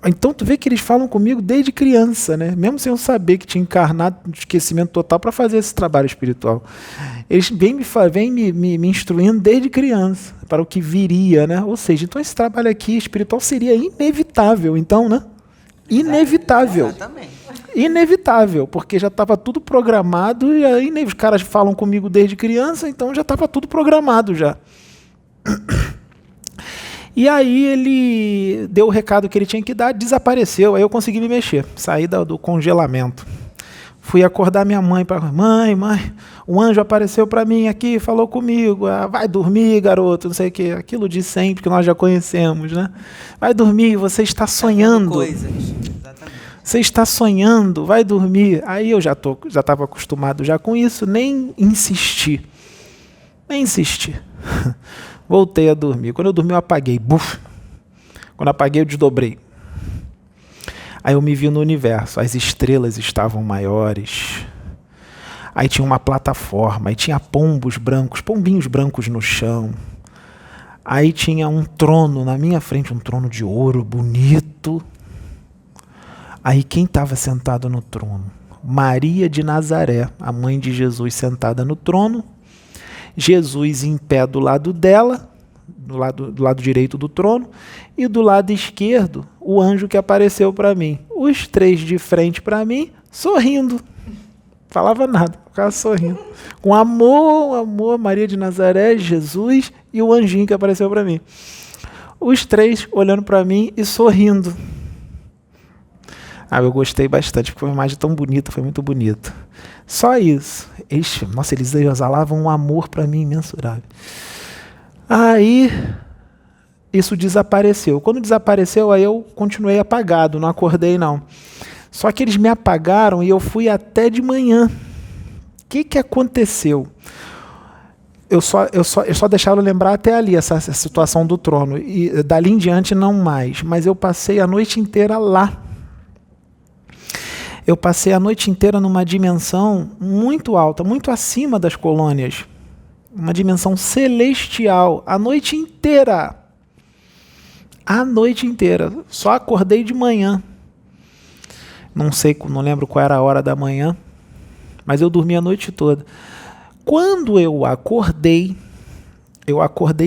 Então tu vê que eles falam comigo desde criança, né? Mesmo sem eu saber que tinha encarnado no esquecimento total para fazer esse trabalho espiritual. Eles vêm me instruindo desde criança para o que viria, né? Ou seja, então esse trabalho aqui espiritual seria inevitável, então, né? Inevitável. Exatamente. Inevitável, porque já estava tudo programado e aí os caras falam comigo desde criança, então já estava tudo programado já. E aí ele deu o recado que ele tinha que dar, desapareceu, aí eu consegui me mexer, saí do congelamento. Fui acordar minha mãe, mãe, o anjo apareceu para mim aqui, falou comigo, vai dormir, garoto, não sei o que, aquilo de sempre que nós já conhecemos, né? Vai dormir, você está sonhando. Coisas. Exatamente. Você está sonhando, vai dormir. Aí eu já estava acostumado já com isso, nem insisti. Voltei a dormir. Quando eu dormi, eu apaguei. Buf. Quando eu apaguei, eu desdobrei. Aí eu me vi no universo. As estrelas estavam maiores. Aí tinha uma plataforma. Aí tinha pombinhos brancos no chão. Aí tinha um trono na minha frente, um trono de ouro bonito. Aí quem estava sentado no trono? Maria de Nazaré, a mãe de Jesus, sentada no trono. Jesus em pé do lado dela, do lado direito do trono, e do lado esquerdo, o anjo que apareceu para mim. Os três de frente para mim, sorrindo. Falava nada, ficava sorrindo. Com amor, Maria de Nazaré, Jesus e o anjinho que apareceu para mim. Os três olhando para mim e sorrindo. Eu gostei bastante, porque foi uma imagem tão bonita, foi muito bonita. Só isso. Eles exalavam um amor para mim imensurável. Aí, isso desapareceu. Quando desapareceu, aí eu continuei apagado, não acordei não. Só que eles me apagaram e eu fui até de manhã. O que aconteceu? Eu só deixaram lembrar até ali, essa situação do trono. E dali em diante não mais. Mas eu passei a noite inteira lá. Eu passei a noite inteira numa dimensão muito alta, muito acima das colônias. Uma dimensão celestial. A noite inteira. A noite inteira. Só acordei de manhã. Não lembro qual era a hora da manhã, mas eu dormi a noite toda. Quando eu acordei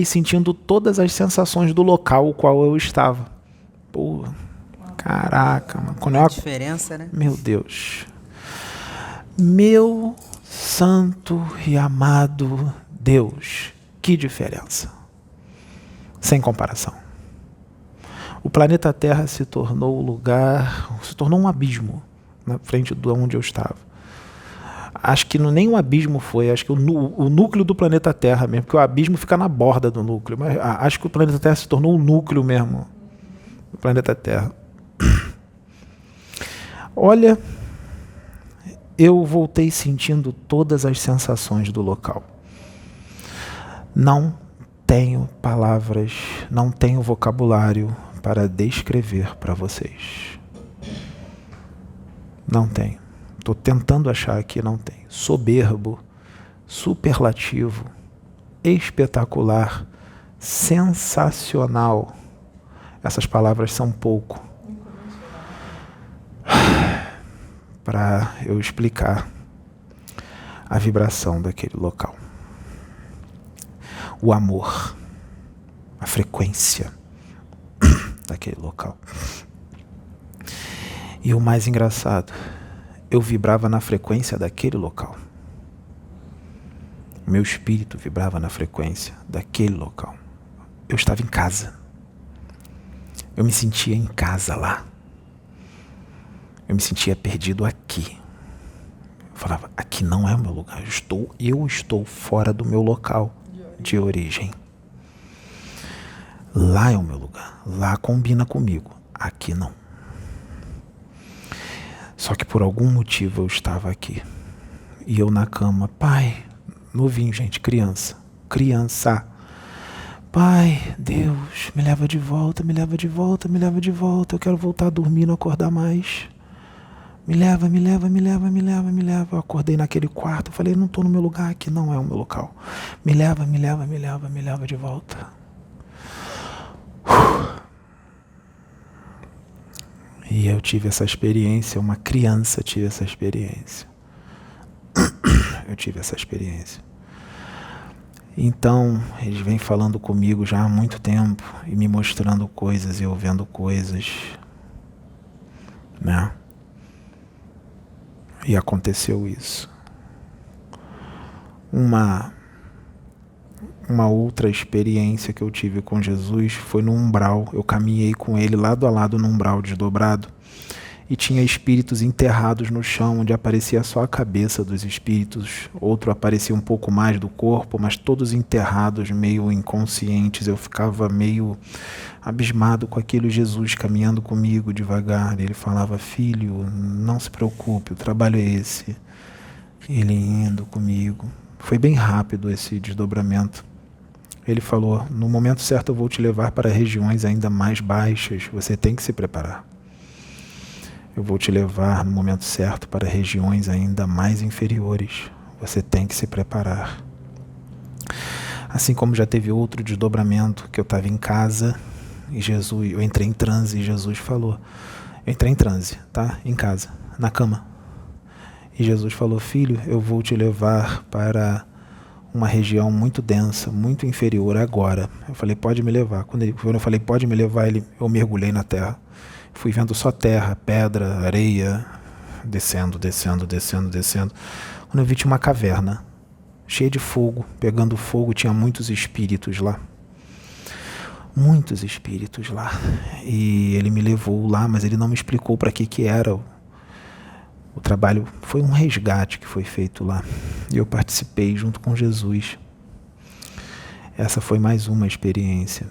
sentindo todas as sensações do local o qual eu estava. Pô, caraca, mano. Quando diferença, né? Meu Deus. Meu santo e amado Deus. Que diferença. Sem comparação. O planeta Terra se tornou um abismo na frente de onde eu estava. Acho que nem um abismo foi, acho que o núcleo do planeta Terra mesmo, porque o abismo fica na borda do núcleo, mas acho que o planeta Terra se tornou o núcleo mesmo do planeta Terra. Olha, eu voltei sentindo todas as sensações do local. Não tenho palavras, não tenho vocabulário para descrever para vocês. Não tenho. Estou tentando achar aqui, não tenho. Soberbo, superlativo, espetacular, sensacional. Essas palavras são pouco para eu explicar a vibração daquele local. O amor, a frequência daquele local. E o mais engraçado, eu vibrava na frequência daquele local. Meu espírito vibrava na frequência daquele local. Eu estava em casa. Eu me sentia em casa lá. Eu me sentia perdido aqui. Eu falava, aqui não é o meu lugar. Eu estou fora do meu local de origem. Lá é o meu lugar. Lá combina comigo. Aqui não. Só que por algum motivo eu estava aqui. E eu na cama, pai, novinho, gente, criança. Pai, Deus, me leva de volta, me leva de volta, me leva de volta. Eu quero voltar a dormir, não acordar mais. Me leva, me leva, me leva, me leva, me leva. Eu acordei naquele quarto, falei, não estou no meu lugar, aqui não é o meu local. Me leva, me leva, me leva, me leva de volta. E eu tive essa experiência, uma criança tive essa experiência. Eu tive essa experiência. Então, eles vêm falando comigo já há muito tempo e me mostrando coisas e eu vendo coisas, né? E aconteceu isso. Uma outra experiência que eu tive com Jesus foi no umbral. Eu caminhei com ele lado a lado no umbral desdobrado e tinha espíritos enterrados no chão, onde aparecia só a cabeça dos espíritos. Outro aparecia um pouco mais do corpo, mas todos enterrados, meio inconscientes. Eu ficava meio abismado com aquilo. Jesus caminhando comigo devagar. Ele falava, filho, não se preocupe, o trabalho é esse. Ele indo comigo. Foi bem rápido esse desdobramento. Ele falou, no momento certo eu vou te levar para regiões ainda mais baixas. Você tem que se preparar. Eu vou te levar no momento certo para regiões ainda mais inferiores. Você tem que se preparar. Assim como já teve outro desdobramento, que eu estava em casa e eu entrei em transe e Jesus falou, eu entrei em transe, tá? Em casa, na cama. E Jesus falou, filho, eu vou te levar para uma região muito densa, muito inferior agora. Eu falei, pode me levar. Quando eu falei, pode me levar, eu mergulhei na terra. Fui vendo só terra, pedra, areia, descendo. Quando eu vi, tinha uma caverna, cheia de fogo, pegando fogo, tinha muitos espíritos lá. Muitos espíritos lá. E ele me levou lá, mas ele não me explicou para que era. O trabalho foi um resgate que foi feito lá. E eu participei junto com Jesus. Essa foi mais uma experiência.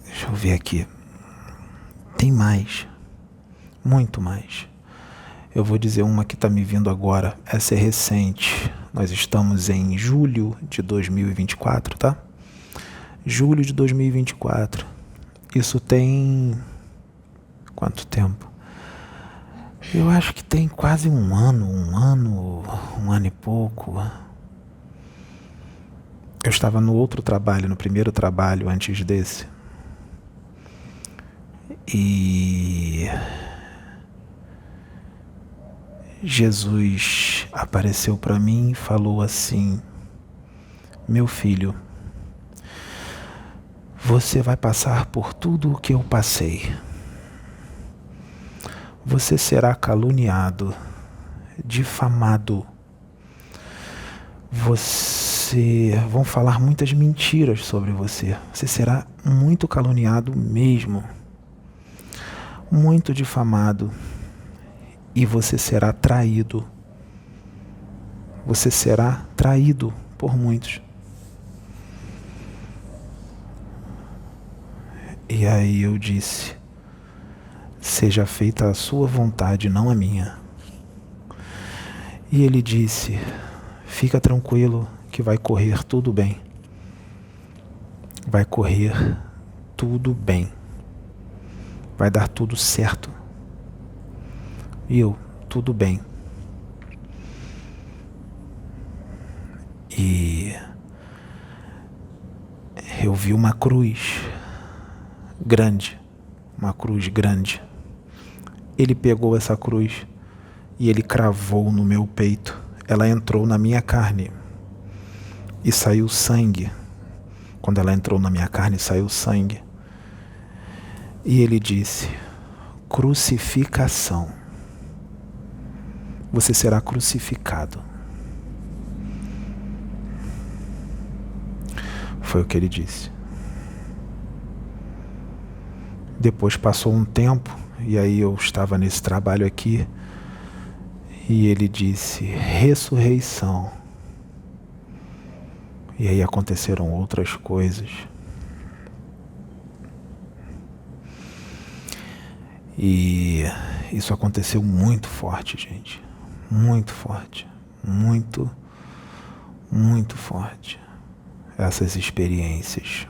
Deixa eu ver aqui. Tem mais. Muito mais. Eu vou dizer uma que está me vindo agora. Essa é recente. Nós estamos em julho de 2024, tá? Julho de 2024. Isso tem... quanto tempo? Eu acho que tem quase um ano e pouco. Eu estava no outro trabalho, no primeiro trabalho antes desse. E Jesus apareceu para mim e falou assim, meu filho, você vai passar por tudo o que eu passei. Você será caluniado, difamado. Vão falar muitas mentiras sobre você. Você será muito caluniado mesmo. Muito difamado. E você será traído. Você será traído por muitos. E aí eu disse, seja feita a sua vontade, não a minha. E ele disse, fica tranquilo que vai correr tudo bem. Vai correr tudo bem. Vai dar tudo certo. E eu, tudo bem. E eu vi uma cruz grande. Uma cruz grande. Ele pegou essa cruz e ele cravou no meu peito. Ela entrou na minha carne e saiu sangue. Quando ela entrou na minha carne, saiu sangue. E ele disse: crucificação. Você será crucificado. Foi o que ele disse. Depois passou um tempo, e aí eu estava nesse trabalho aqui, e ele disse: ressurreição. E aí aconteceram outras coisas. E isso aconteceu muito forte, gente. Muito forte. Muito, muito forte. Essas experiências.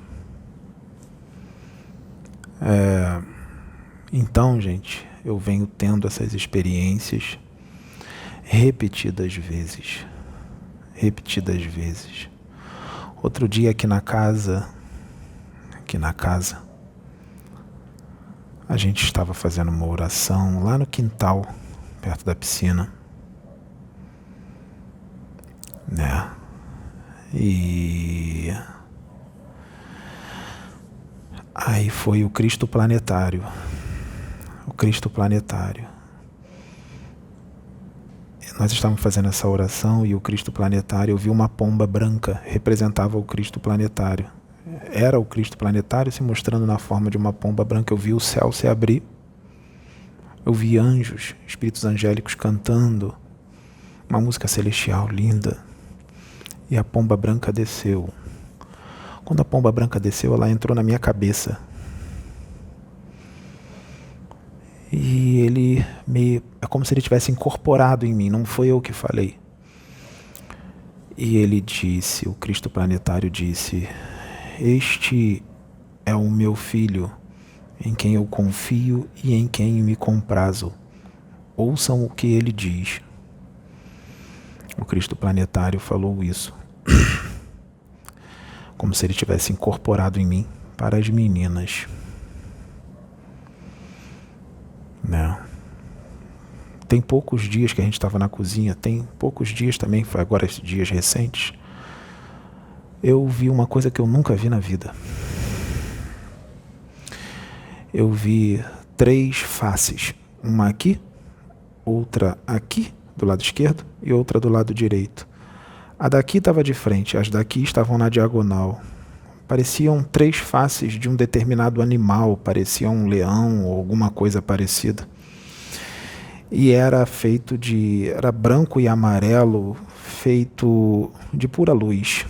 Então, gente, eu venho tendo essas experiências repetidas vezes. Repetidas vezes. Outro dia aqui na casa, a gente estava fazendo uma oração lá no quintal, perto da piscina, né? E aí foi o Cristo Planetário. O Cristo Planetário. Nós estávamos fazendo essa oração e o Cristo Planetário, eu vi uma pomba branca, representava o Cristo Planetário. Era o Cristo Planetário se mostrando na forma de uma pomba branca. Eu vi o céu se abrir. Eu vi anjos, espíritos angélicos cantando uma música celestial linda. E a pomba branca desceu. Quando a pomba branca desceu, ela entrou na minha cabeça. E ele é como se ele tivesse incorporado em mim, não foi eu que falei. E ele disse, o Cristo Planetário disse: este é o meu filho, em quem eu confio e em quem me comprazo. Ouçam o que ele diz. O Cristo Planetário falou isso. Como se ele tivesse incorporado em mim para as meninas. Né? Tem poucos dias que a gente estava na cozinha, tem poucos dias também, foi agora esses dias recentes, eu vi uma coisa que eu nunca vi na vida. Eu vi 3 faces, uma aqui, outra aqui, do lado esquerdo, e outra do lado direito. A daqui estava de frente, as daqui estavam na diagonal. Pareciam 3 faces de um determinado animal, parecia um leão ou alguma coisa parecida. E era era branco e amarelo, feito de pura luz.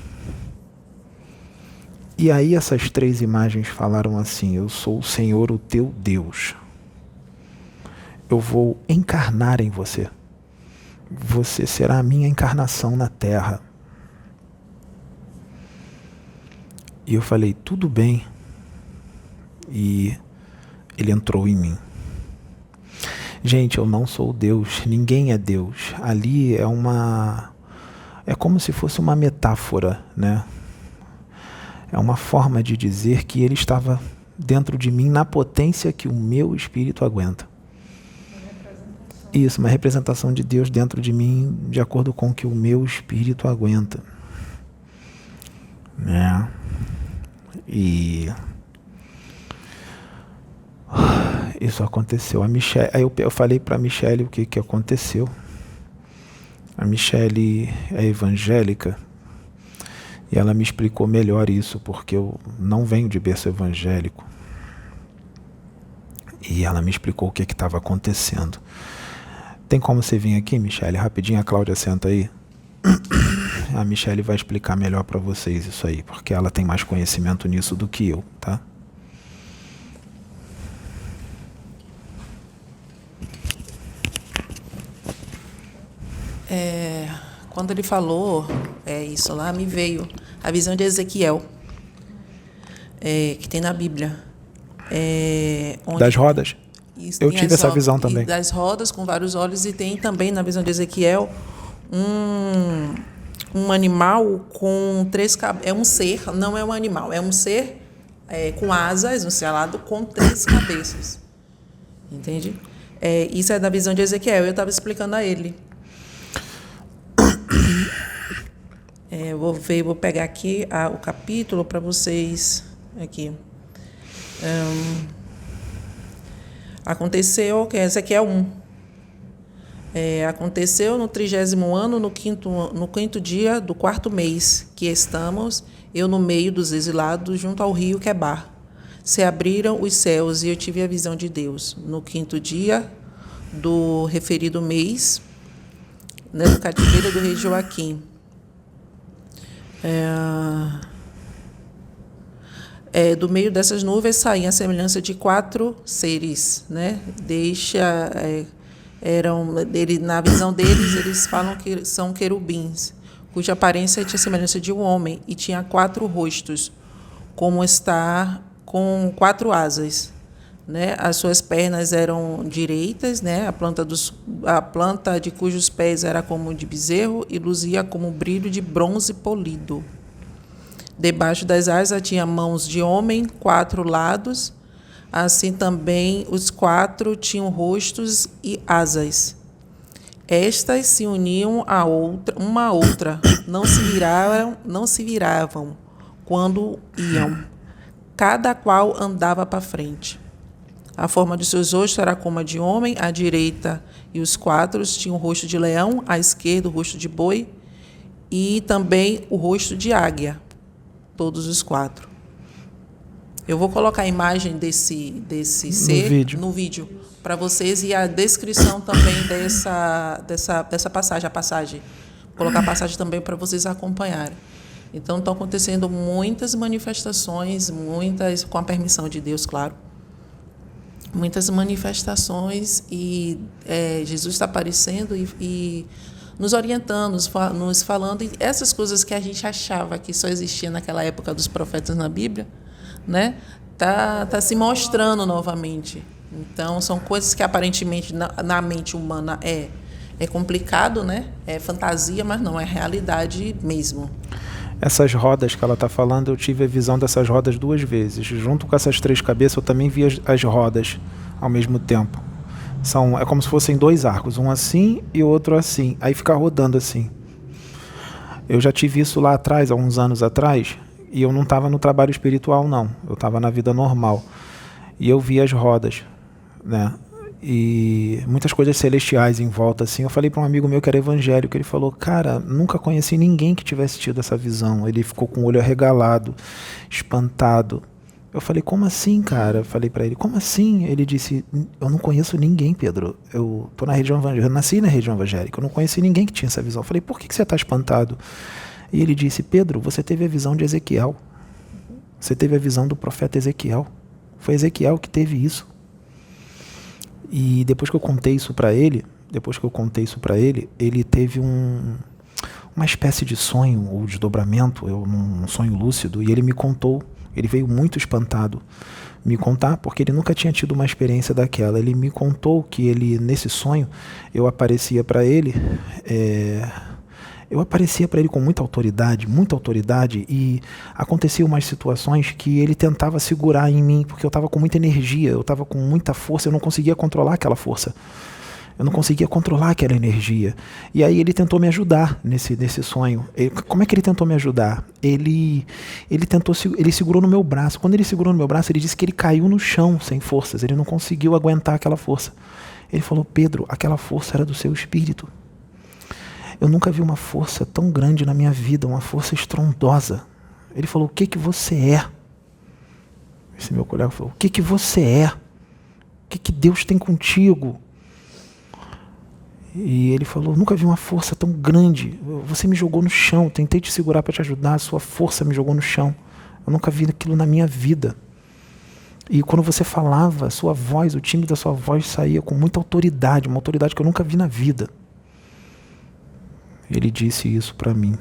E aí essas 3 imagens falaram assim: eu sou o Senhor, o teu Deus. Eu vou encarnar em você. Você será a minha encarnação na Terra. E eu falei, tudo bem. E ele entrou em mim. Gente, eu não sou Deus, ninguém é Deus. Ali é como se fosse uma metáfora, né? É uma forma de dizer que ele estava dentro de mim na potência que o meu espírito aguenta. Isso, uma representação de Deus dentro de mim de acordo com o que o meu espírito aguenta. Né? E isso aconteceu. Aí eu falei para a Michele o que aconteceu. A Michele é evangélica e ela me explicou melhor isso, porque eu não venho de berço evangélico. E ela me explicou o que estava acontecendo. Tem como você vir aqui, Michele? Rapidinho, a Cláudia senta aí. A Michele vai explicar melhor para vocês isso aí, porque ela tem mais conhecimento nisso do que eu, tá? Quando ele falou isso lá, me veio a visão de Ezequiel, que tem na Bíblia. Das rodas? Isso, eu tive essa visão também. Das rodas com vários olhos, e tem também na visão de Ezequiel um animal com 3 cabeças. É um ser, não é um animal, é um ser com asas, um ser alado com 3 cabeças. Entende? Isso é da visão de Ezequiel, eu estava explicando a ele. Vou pegar aqui o capítulo para vocês. Aqui. Aconteceu, que Ezequiel 1. Aconteceu no 30º ano, no quinto dia do 4º mês, que estamos, eu no meio dos exilados, junto ao rio Quebar. Se abriram os céus e eu tive a visão de Deus. No 5º dia do referido mês, né, do cativeiro do rei Joaquim. Do meio dessas nuvens saíam a semelhança de 4 seres, né? Na visão deles, eles falam que são querubins, cuja aparência tinha semelhança de um homem e tinha 4 rostos, como está com 4 asas, né? As suas pernas eram direitas, né? A planta de cujos pés era como de bezerro e luzia como brilho de bronze polido. Debaixo das asas tinha mãos de homem, 4 lados. Assim também os 4 tinham rostos e asas. Estas se uniam uma a outra, não se viravam quando iam. Cada qual andava para frente. A forma de seus rostos era como a de homem, à direita, e os 4 tinham o rosto de leão, à esquerda o rosto de boi, e também o rosto de águia. Todos os 4. Eu vou colocar a imagem desse ser no vídeo para vocês e a descrição também dessa passagem, Vou colocar a passagem também para vocês acompanharem. Então, estão acontecendo muitas manifestações, com a permissão de Deus, claro. Muitas manifestações e Jesus está aparecendo e nos orientando, nos falando, e essas coisas que a gente achava que só existia naquela época dos profetas na Bíblia, né? Tá se mostrando novamente. Então, são coisas que aparentemente na mente humana é complicado, né? É fantasia, mas não, é realidade mesmo. Essas rodas que ela está falando, eu tive a visão dessas rodas 2 vezes. Junto com essas 3 cabeças, eu também vi as rodas ao mesmo tempo. É como se fossem 2 arcos, um assim e o outro assim. Aí fica rodando assim. Eu já tive isso lá atrás, há uns anos atrás, e eu não estava no trabalho espiritual, não. Eu estava na vida normal. E eu vi as rodas, né? E muitas coisas celestiais em volta, assim. Eu falei para um amigo meu que era evangélico, ele falou, cara, nunca conheci ninguém que tivesse tido essa visão. Ele ficou com o olho arregalado, espantado. Eu falei, como assim, cara? Eu falei para ele, como assim? Ele disse, eu não conheço ninguém, Pedro. Eu tô na região evangélica, eu nasci na região evangélica, eu não conheci ninguém que tinha essa visão. Eu falei, por que você está espantado? E ele disse, Pedro, você teve a visão de Ezequiel. Você teve a visão do profeta Ezequiel. Foi Ezequiel que teve isso. E depois que eu contei isso para ele, ele teve uma espécie de sonho ou desdobramento, um sonho lúcido, e ele me contou. Ele veio muito espantado me contar, porque ele nunca tinha tido uma experiência daquela. Ele me contou que ele, nesse sonho, eu aparecia para ele com muita autoridade, e aconteciam umas situações que ele tentava segurar em mim, porque eu estava com muita energia, eu estava com muita força, eu não conseguia controlar aquela força. Eu não conseguia controlar aquela energia. E aí ele tentou me ajudar nesse sonho. Como é que ele tentou me ajudar? Ele segurou no meu braço. Quando ele segurou no meu braço, ele disse que ele caiu no chão sem forças. Ele não conseguiu aguentar aquela força. Ele falou, Pedro, aquela força era do seu espírito. Eu nunca vi uma força tão grande na minha vida, uma força estrondosa. Ele falou, o que você é? Esse meu colega falou, o que você é? O que Deus tem contigo? E ele falou, nunca vi uma força tão grande. Você me jogou no chão, tentei te segurar para te ajudar, a sua força me jogou no chão. Eu nunca vi aquilo na minha vida. E quando você falava, a sua voz, o timbre da sua voz saía com muita autoridade, uma autoridade que eu nunca vi na vida. Ele disse isso para mim.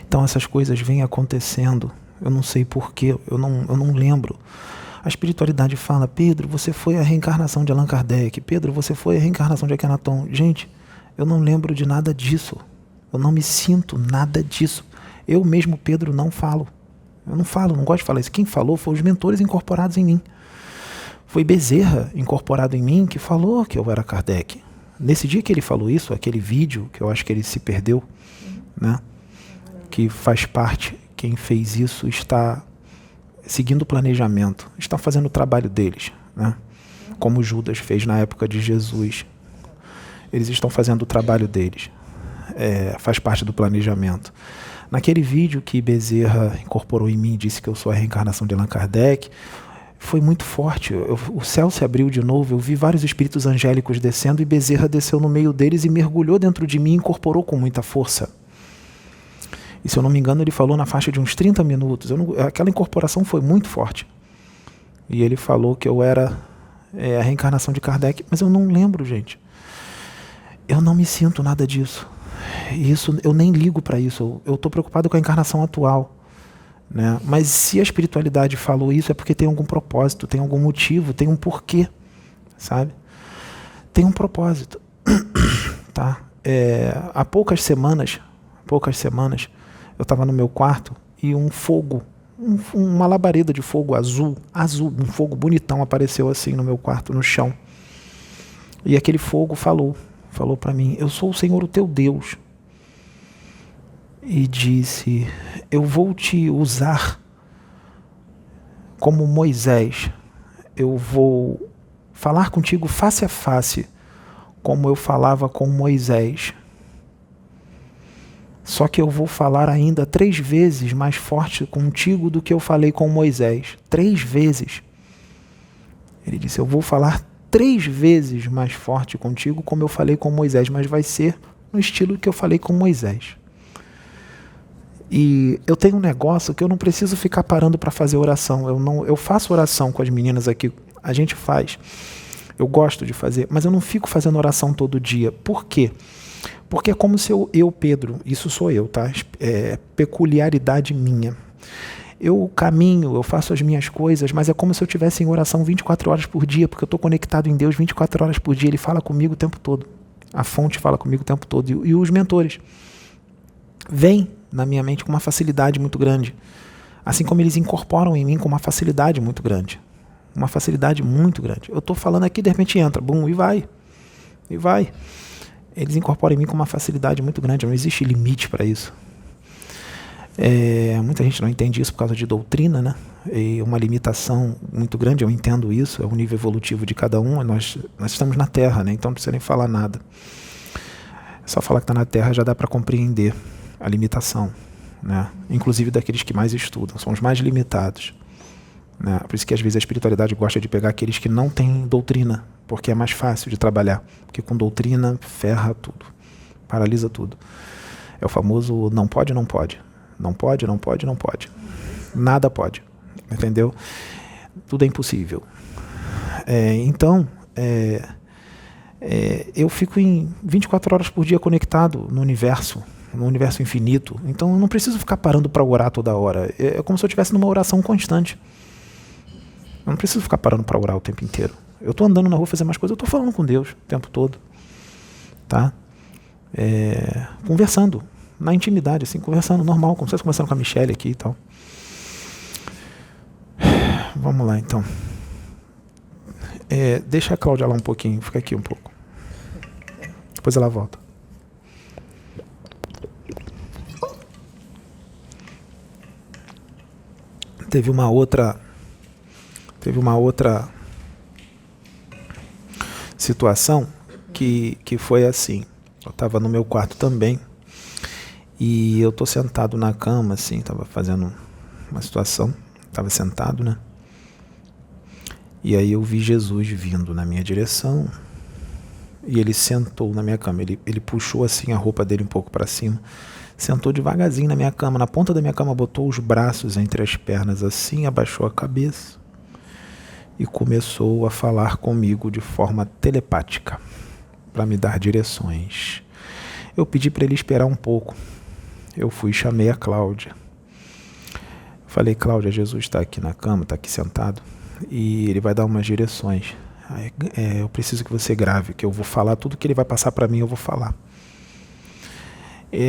Então essas coisas vêm acontecendo, eu não sei porquê, eu não lembro. A espiritualidade fala, Pedro, você foi a reencarnação de Allan Kardec. Pedro, você foi a reencarnação de Akhenaton. Gente, eu não lembro de nada disso. Eu não me sinto nada disso. Eu mesmo, Pedro, não falo. Eu não gosto de falar isso. Quem falou foi os mentores incorporados em mim. Foi Bezerra incorporado em mim que falou que eu era Kardec. Nesse dia que ele falou isso, aquele vídeo, que eu acho que ele se perdeu, né? Que faz parte, quem fez isso está seguindo o planejamento, estão fazendo o trabalho deles, né? como Judas fez na época de Jesus. Eles estão fazendo o trabalho deles. Faz parte do planejamento. Naquele vídeo que Bezerra incorporou em mim e disse que eu sou a reencarnação de Allan Kardec, foi muito forte. O céu se abriu de novo, eu vi vários espíritos angélicos descendo e Bezerra desceu no meio deles e mergulhou dentro de mim e incorporou com muita força. E se eu não me engano, ele falou na faixa de uns 30 minutos. Aquela incorporação foi muito forte. E ele falou que eu era a reencarnação de Kardec, mas eu não lembro, gente. Eu não me sinto nada disso. Isso, eu nem ligo para isso. Eu estou preocupado com a encarnação atual, né? Mas se a espiritualidade falou isso, é porque tem algum propósito, tem algum motivo, tem um porquê, sabe? Tem um propósito. Tá? Há poucas semanas, eu estava no meu quarto e um fogo, uma labareda de fogo azul, um fogo bonitão apareceu assim no meu quarto, no chão. E aquele fogo falou para mim: eu sou o Senhor, o teu Deus. E disse: eu vou te usar como Moisés. Eu vou falar contigo face a face, como eu falava com Moisés. Só que eu vou falar ainda 3 vezes mais forte contigo do que eu falei com Moisés. 3 vezes. Ele disse: eu vou falar 3 vezes mais forte contigo, como eu falei com Moisés, mas vai ser no estilo que eu falei com Moisés. E eu tenho um negócio que eu não preciso ficar parando para fazer oração. Eu faço oração com as meninas aqui, a gente faz. Eu gosto de fazer, mas eu não fico fazendo oração todo dia. Por quê? Porque é como se eu, Pedro, isso sou eu, tá? É peculiaridade minha. Eu caminho, eu faço as minhas coisas, mas é como se eu estivesse em oração 24 horas por dia, porque eu estou conectado em Deus 24 horas por dia. Ele fala comigo o tempo todo. A fonte fala comigo o tempo todo. E os mentores vêm na minha mente com uma facilidade muito grande. Assim como eles incorporam em mim com uma facilidade muito grande. Uma facilidade muito grande. Eu estou falando aqui, de repente entra, bum, e vai. E vai. Eles incorporam em mim com uma facilidade muito grande. Não existe limite para isso. Muita gente não entende isso por causa de doutrina, né? E uma limitação muito grande, eu entendo isso, é o nível evolutivo de cada um. Nós estamos na Terra, né? Então não precisa nem falar nada. É só falar que está na Terra já dá para compreender a limitação, né? Inclusive daqueles que mais estudam, são os mais limitados, né? Por isso que às vezes a espiritualidade gosta de pegar aqueles que não têm doutrina, porque é mais fácil de trabalhar, porque com doutrina ferra tudo, paralisa tudo. É o famoso não pode, não pode. Não pode, não pode, não pode. Nada pode, entendeu? Tudo é impossível. Então, eu fico em 24 horas por dia conectado no universo infinito. Então eu não preciso ficar parando para orar toda hora. É como se eu estivesse numa oração constante. Eu não preciso ficar parando para orar o tempo inteiro. Eu estou andando na rua fazer mais coisas, eu estou falando com Deus o tempo todo. Tá? Conversando. Na intimidade, assim, conversando normal, como se estivesse conversando com a Michelle aqui e tal. Vamos lá, então. Deixa a Cláudia lá um pouquinho, fica aqui um pouco. Depois ela volta. Teve uma outra situação que foi assim. Eu estava no meu quarto também. E eu tô sentado na cama, assim, tava fazendo uma situação, tava sentado, né? E aí eu vi Jesus vindo na minha direção e ele sentou na minha cama. Ele puxou assim a roupa dele um pouco para cima, sentou devagarzinho na minha cama, na ponta da minha cama, botou os braços entre as pernas assim, abaixou a cabeça e começou a falar comigo de forma telepática, para me dar direções. Eu pedi para ele esperar um pouco. Eu fui e chamei a Cláudia. Falei: Cláudia, Jesus está aqui na cama, está aqui sentado, e ele vai dar umas direções. Eu preciso que você grave, que eu vou falar tudo que ele vai passar para mim, eu vou falar.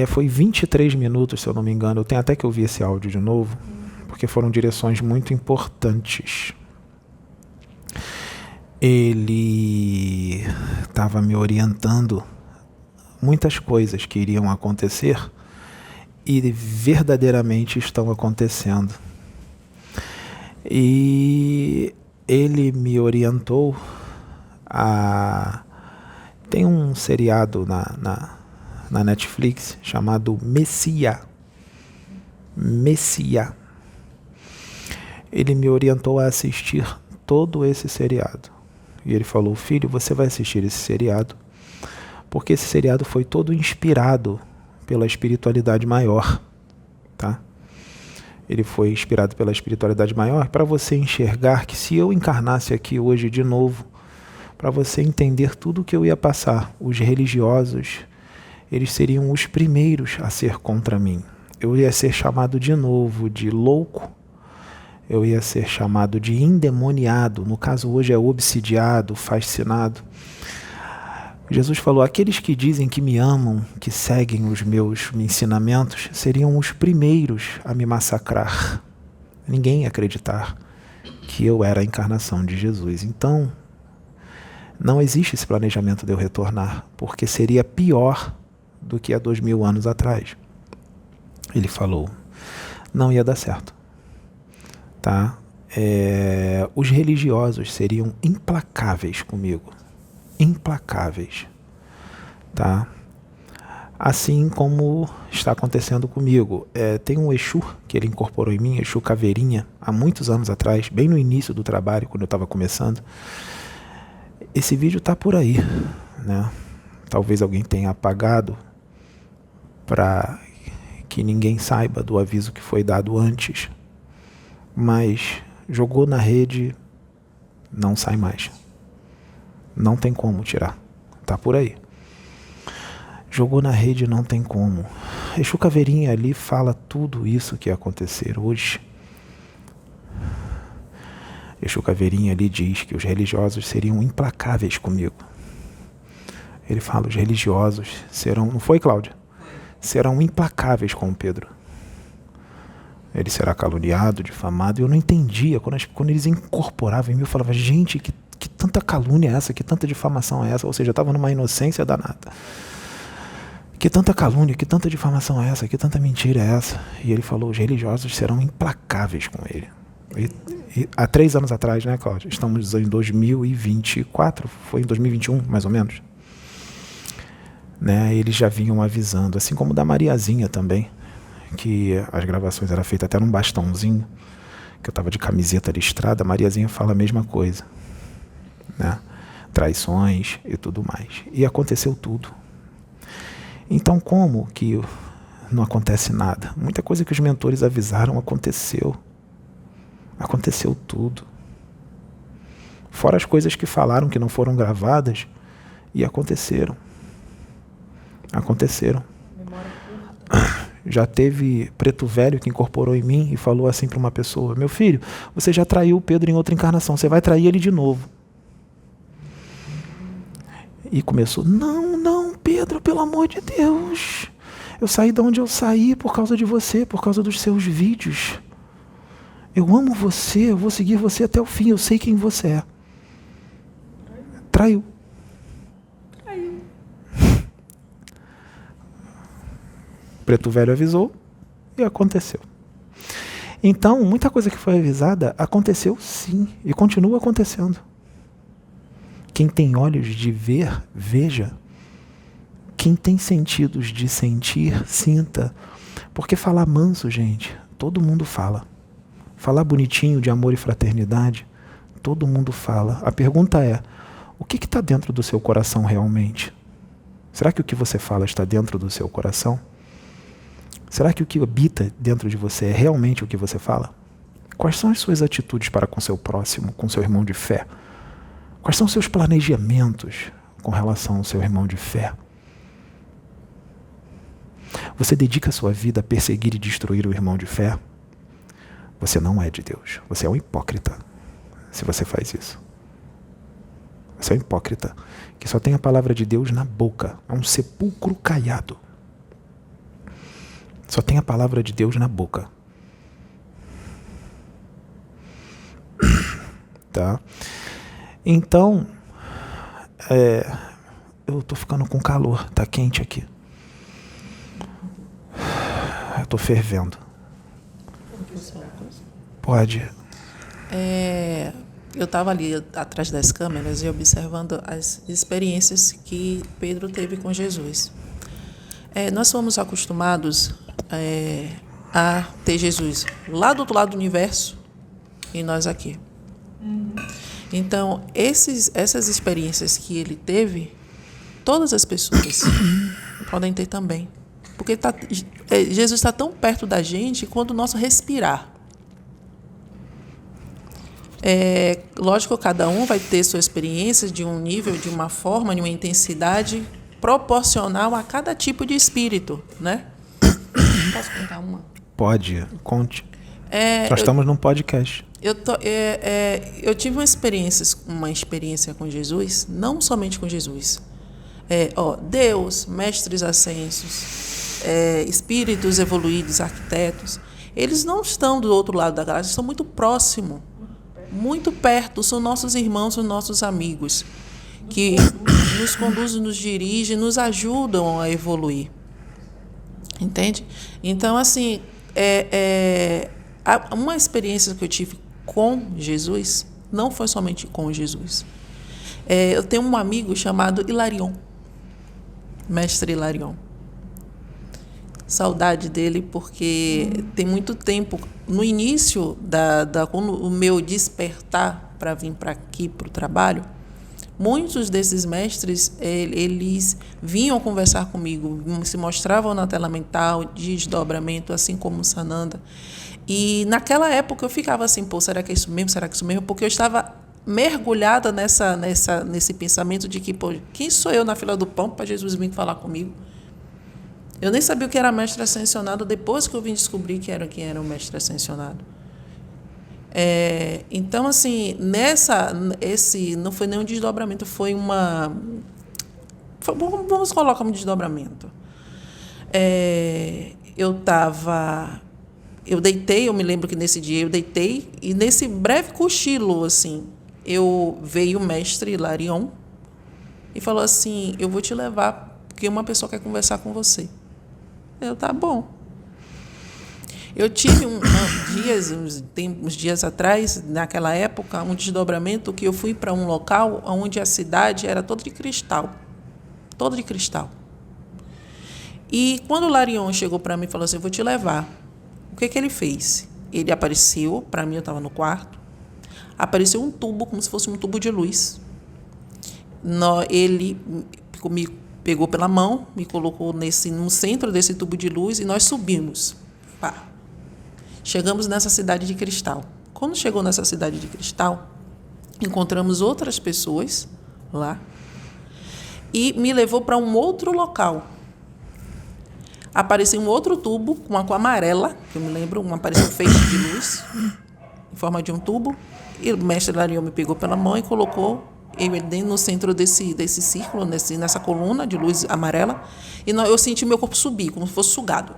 Foi 23 minutos, se eu não me engano. Eu tenho até que ouvir esse áudio de novo, porque foram direções muito importantes. Ele estava me orientando muitas coisas que iriam acontecer e verdadeiramente estão acontecendo. E ele me orientou Tem um seriado na Netflix chamado Messia. Ele me orientou a assistir todo esse seriado. E ele falou: filho, você vai assistir esse seriado porque esse seriado foi todo inspirado pela espiritualidade maior, tá? Ele foi inspirado pela espiritualidade maior para você enxergar que se eu encarnasse aqui hoje de novo, para você entender tudo o que eu ia passar, os religiosos, eles seriam os primeiros a ser contra mim. Eu ia ser chamado de novo de louco, eu ia ser chamado de endemoniado, no caso hoje é obsidiado, fascinado. Jesus falou: aqueles que dizem que me amam, que seguem os meus ensinamentos, seriam os primeiros a me massacrar. Ninguém ia acreditar que eu era a encarnação de Jesus. Então, não existe esse planejamento de eu retornar, porque seria pior do que há 2000 anos atrás. Ele falou: não ia dar certo. Tá? Os religiosos seriam implacáveis comigo. Implacáveis, tá? Assim como está acontecendo comigo. Tem um Exu que ele incorporou em mim, Exu Caveirinha, há muitos anos atrás, bem no início do trabalho, quando eu estava começando. Esse vídeo está por aí, né? Talvez alguém tenha apagado para que ninguém saiba do aviso que foi dado antes, mas jogou na rede, não sai mais. Não tem como tirar. Tá por aí. Jogou na rede, não tem como. Exu Caveirinha ali fala tudo isso que ia acontecer hoje. Exu Caveirinha ali diz que os religiosos seriam implacáveis comigo. Ele fala: os religiosos serão... Não foi, Cláudia? Serão implacáveis com o Pedro. Ele será caluniado, difamado. E eu não entendia. Quando eles incorporavam em mim, eu falava: gente, que tanta calúnia é essa? Que tanta difamação é essa? Ou seja, eu estava numa inocência danada. Que tanta calúnia, que tanta difamação é essa? Que tanta mentira é essa? E ele falou: os religiosos serão implacáveis com ele. E há 3 anos atrás, né, Cláudia? Estamos em 2024, foi em 2021, mais ou menos. Né, eles já vinham avisando, assim como da Mariazinha também, que as gravações eram feitas até num bastãozinho, que eu estava de camiseta listrada. A Mariazinha fala a mesma coisa, né? Traições e tudo mais. E aconteceu tudo. Então, como que não acontece nada? Muita coisa que os mentores avisaram aconteceu. Aconteceu tudo. Fora as coisas que falaram que não foram gravadas, e aconteceram. Aconteceram. Já teve preto velho que incorporou em mim e falou assim para uma pessoa: meu filho, você já traiu o Pedro em outra encarnação, você vai trair ele de novo. E começou: não, Pedro, pelo amor de Deus, eu saí de onde eu saí por causa de você, por causa dos seus vídeos. Eu amo você, eu vou seguir você até o fim, eu sei quem você é. Traiu. Preto velho avisou e aconteceu. Então, muita coisa que foi avisada aconteceu sim e continua acontecendo. Quem tem olhos de ver, veja. Quem tem sentidos de sentir, sinta. Porque falar manso, gente, todo mundo fala. Falar bonitinho de amor e fraternidade, todo mundo fala. A pergunta é: o que está dentro do seu coração realmente? Será que o que você fala está dentro do seu coração? Será que o que habita dentro de você é realmente o que você fala? Quais são as suas atitudes para com seu próximo, com seu irmão de fé? Quais são os seus planejamentos com relação ao seu irmão de fé? Você dedica a sua vida a perseguir e destruir o irmão de fé? Você não é de Deus. Você é um hipócrita se você faz isso. Você é um hipócrita que só tem a palavra de Deus na boca. É um sepulcro caiado. Só tem a palavra de Deus na boca. Tá? Então, eu tô ficando com calor. Tá quente aqui. Eu tô fervendo. Pode. eu estava ali atrás das câmeras e observando as experiências que Pedro teve com Jesus. Nós fomos acostumados a ter Jesus lá do outro lado do universo e nós aqui. Então, essas experiências que ele teve, todas as pessoas podem ter também. Porque Jesus está tão perto da gente quanto o nosso respirar. Lógico que cada um vai ter sua experiência de um nível, de uma forma, de uma intensidade proporcional a cada tipo de espírito, né? Posso contar uma? Pode, conte. Nós estamos num podcast. Eu tive uma experiência com Jesus, não somente com Jesus. Deus, mestres ascensos, espíritos evoluídos, arquitetos, eles não estão do outro lado da galáxia, estão muito próximos. Muito perto, são nossos irmãos, são nossos amigos, que nos conduzem, nos dirigem, nos ajudam a evoluir. Entende? Então, assim, uma experiência que eu tive com Jesus, não foi somente com Jesus. Eu tenho um amigo chamado Hilarion, mestre Hilarion. Saudade dele, porque tem muito tempo, no início quando o meu despertar para vir para aqui, para o trabalho, muitos desses mestres, eles vinham conversar comigo, se mostravam na tela mental, de desdobramento, assim como o Sananda. E naquela época eu ficava assim, será que é isso mesmo? Será que é isso mesmo? Porque eu estava mergulhada nesse pensamento de que, quem sou eu na fila do pão para Jesus vir falar comigo? Eu nem sabia o que era mestre ascensionado depois que eu vim descobrir quem era o mestre ascensionado. Então, assim, não foi nenhum desdobramento, foi vamos colocar um desdobramento. Eu deitei, eu me lembro que nesse dia eu deitei, e nesse breve cochilo, assim, veio o mestre Hilarion e falou assim, eu vou te levar, porque uma pessoa quer conversar com você. Tá bom. Eu tive uns dias atrás, naquela época, um desdobramento que eu fui para um local onde a cidade era toda de cristal. Toda de cristal. E quando o Hilarion chegou para mim e falou assim, eu vou te levar. O que ele fez? Ele apareceu, para mim eu estava no quarto, apareceu um tubo, como se fosse um tubo de luz. Ele me pegou pela mão, me colocou no centro desse tubo de luz e nós subimos. Chegamos nessa cidade de cristal. Quando chegou nessa cidade de cristal, encontramos outras pessoas lá e me levou para um outro local. Apareceu um outro tubo com uma cor amarela, que eu me lembro, apareceu um feixe de luz em forma de um tubo, e o mestre Hilarion me pegou pela mão e colocou no centro desse círculo, nessa coluna de luz amarela, e eu senti meu corpo subir, como se fosse sugado.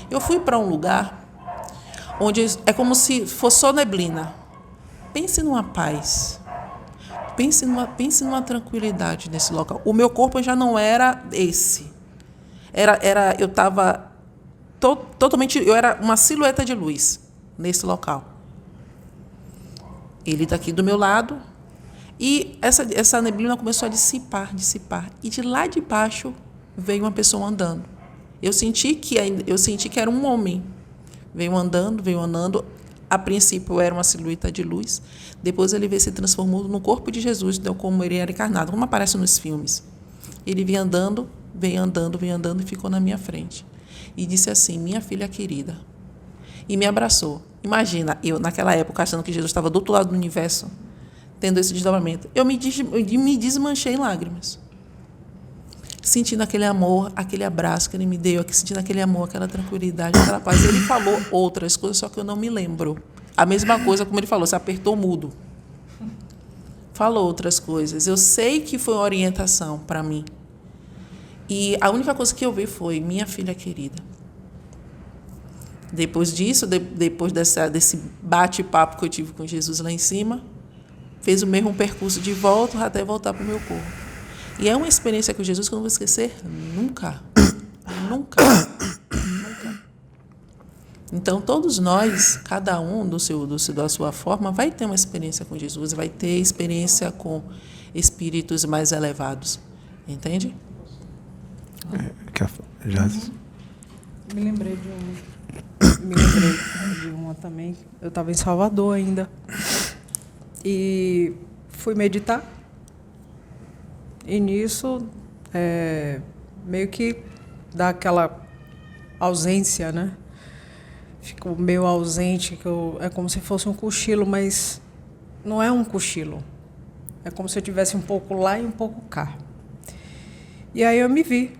Eu fui para um lugar onde é como se fosse só neblina. Pense numa paz, pense numa tranquilidade nesse local. O meu corpo já não era esse. Eu estava totalmente, eu era uma silhueta de luz nesse local. Ele está aqui do meu lado. E essa neblina começou a dissipar. E de lá de baixo veio uma pessoa andando. Eu senti que era um homem. Veio andando. A princípio era uma silhueta de luz. Depois ele veio se transformando no corpo de Jesus, como ele era encarnado, como aparece nos filmes. Ele veio andando e ficou na minha frente. E disse assim, minha filha querida. E me abraçou. Imagina, eu naquela época achando que Jesus estava do outro lado do universo, tendo esse desdobramento. Eu me desmanchei em lágrimas. Sentindo aquele amor, aquele abraço que ele me deu, sentindo aquele amor, aquela tranquilidade, aquela paz. Ele falou outras coisas, só que eu não me lembro. A mesma coisa como ele falou, se apertou mudo. Falou outras coisas. Eu sei que foi uma orientação para mim. E a única coisa que eu vi foi, minha filha querida. Depois disso, depois desse bate-papo que eu tive com Jesus lá em cima, fez o mesmo percurso de volta até voltar para o meu corpo. E é uma experiência com Jesus que eu não vou esquecer nunca. Nunca. Então, todos nós, cada um da sua forma, vai ter uma experiência com Jesus, vai ter experiência com espíritos mais elevados. Entende? Já. Me lembrei de uma também. Eu estava em Salvador ainda. E fui meditar. E nisso, meio que dá aquela ausência, né? Fico meio ausente, é como se fosse um cochilo, mas não é um cochilo. É como se eu estivesse um pouco lá e um pouco cá. E aí eu me vi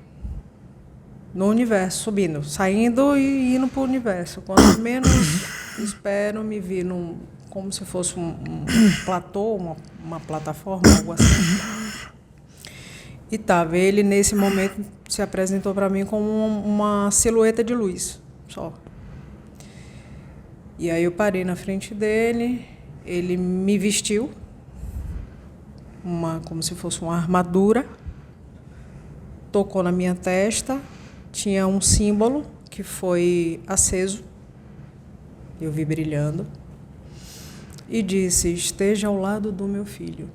no universo, subindo, saindo e indo para o universo. Quando menos espero, me vi como se fosse um platô, uma plataforma, algo assim. E estava. Ele, nesse momento, se apresentou para mim como uma silhueta de luz, só. E aí eu parei na frente dele, ele me vestiu, como se fosse uma armadura, tocou na minha testa, tinha um símbolo que foi aceso, eu vi brilhando, e disse: esteja ao lado do meu filho.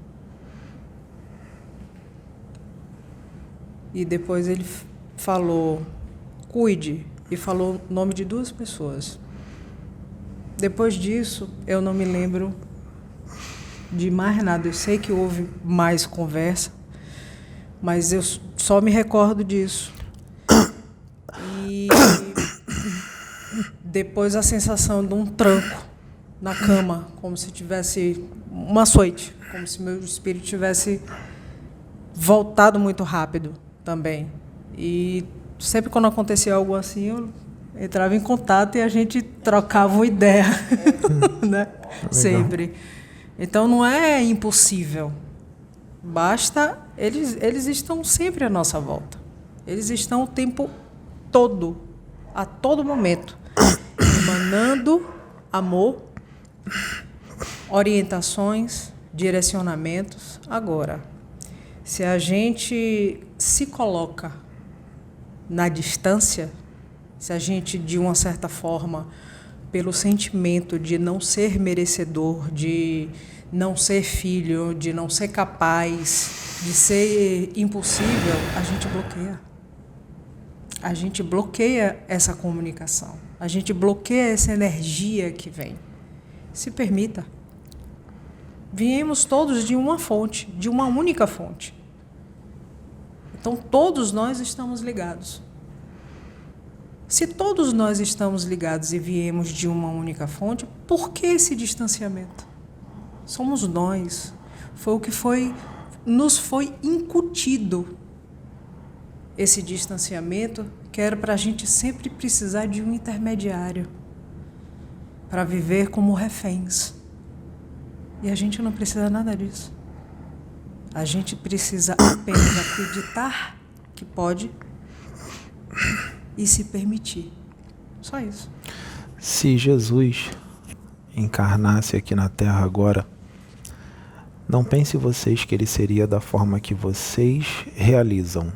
E depois ele falou: cuide, e falou o nome de 2 pessoas. Depois disso, eu não me lembro de mais nada. Eu sei que houve mais conversa, mas eu só me recordo disso. E depois a sensação de um tranco na cama, como se tivesse um açoite, como se meu espírito tivesse voltado muito rápido também. E sempre quando acontecia algo assim, eu entrava em contato e a gente trocava uma ideia, né? Sempre. Então não é impossível. Basta, eles estão sempre à nossa volta. Eles estão o tempo todo, a todo momento, emanando amor, orientações, direcionamentos. Agora, se a gente se coloca na distância, se a gente, de uma certa forma, pelo sentimento de não ser merecedor, de não ser filho, de não ser capaz, de ser impossível, a gente bloqueia. A gente bloqueia essa comunicação. A gente bloqueia essa energia que vem. Se permita. Viemos todos de uma fonte, de uma única fonte. Então, todos nós estamos ligados. Se todos nós estamos ligados e viemos de uma única fonte, por que esse distanciamento? Somos nós. Foi o que nos foi incutido, esse distanciamento, que era para a gente sempre precisar de um intermediário para viver como reféns. E a gente não precisa nada disso. A gente precisa apenas acreditar que pode e se permitir. Só isso. Se Jesus encarnasse aqui na Terra agora, não pense vocês que ele seria da forma que vocês realizam,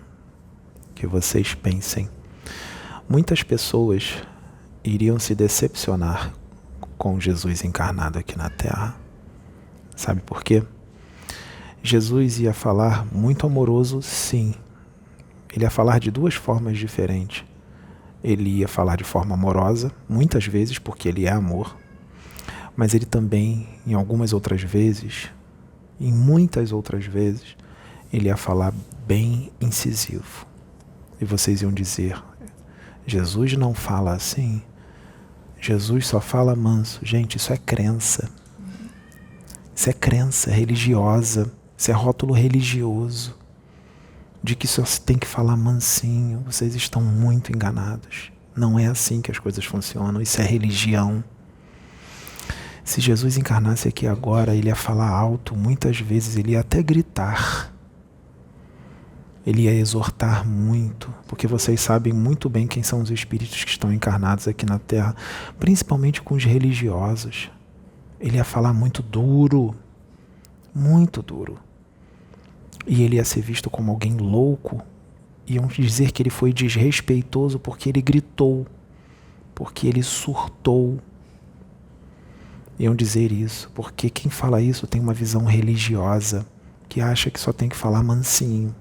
que vocês pensem. Muitas pessoas iriam se decepcionar com Jesus encarnado aqui na Terra. Sabe por quê? Jesus ia falar muito amoroso, sim. Ele ia falar de 2 formas diferentes. Ele ia falar de forma amorosa, muitas vezes, porque ele é amor. Mas ele também, em algumas outras vezes, em muitas outras vezes, ele ia falar bem incisivo. E vocês iam dizer: Jesus não fala assim. Jesus só fala manso. Gente, isso é crença. Isso é crença religiosa. Isso é rótulo religioso. De que só se tem que falar mansinho. Vocês estão muito enganados. Não é assim que as coisas funcionam. Isso é religião. Se Jesus encarnasse aqui agora, ele ia falar alto. Muitas vezes ele ia até gritar. Ele ia exortar muito. Porque vocês sabem muito bem quem são os espíritos que estão encarnados aqui na Terra. Principalmente com os religiosos. Ele ia falar muito duro. Muito duro. E ele ia ser visto como alguém louco. Iam dizer que ele foi desrespeitoso porque ele gritou. porque ele surtou. Iam dizer isso, porque quem fala isso tem uma visão religiosa, que acha que só tem que falar mansinho.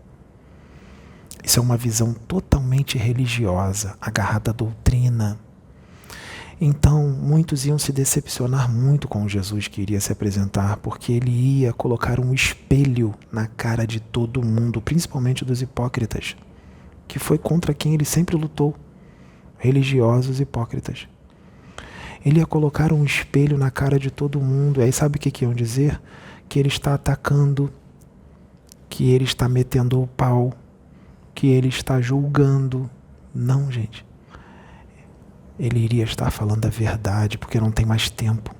Isso é uma visão totalmente religiosa, agarrada à doutrina. Então, muitos iam se decepcionar muito com Jesus que iria se apresentar, porque ele ia colocar um espelho na cara de todo mundo, principalmente dos hipócritas, que foi contra quem ele sempre lutou, religiosos hipócritas. Ele ia colocar um espelho na cara de todo mundo, e aí sabe o que iam dizer? Que ele está atacando, que ele está metendo o pau, que ele está julgando. Não, gente. Ele iria estar falando a verdade, porque não tem mais tempo.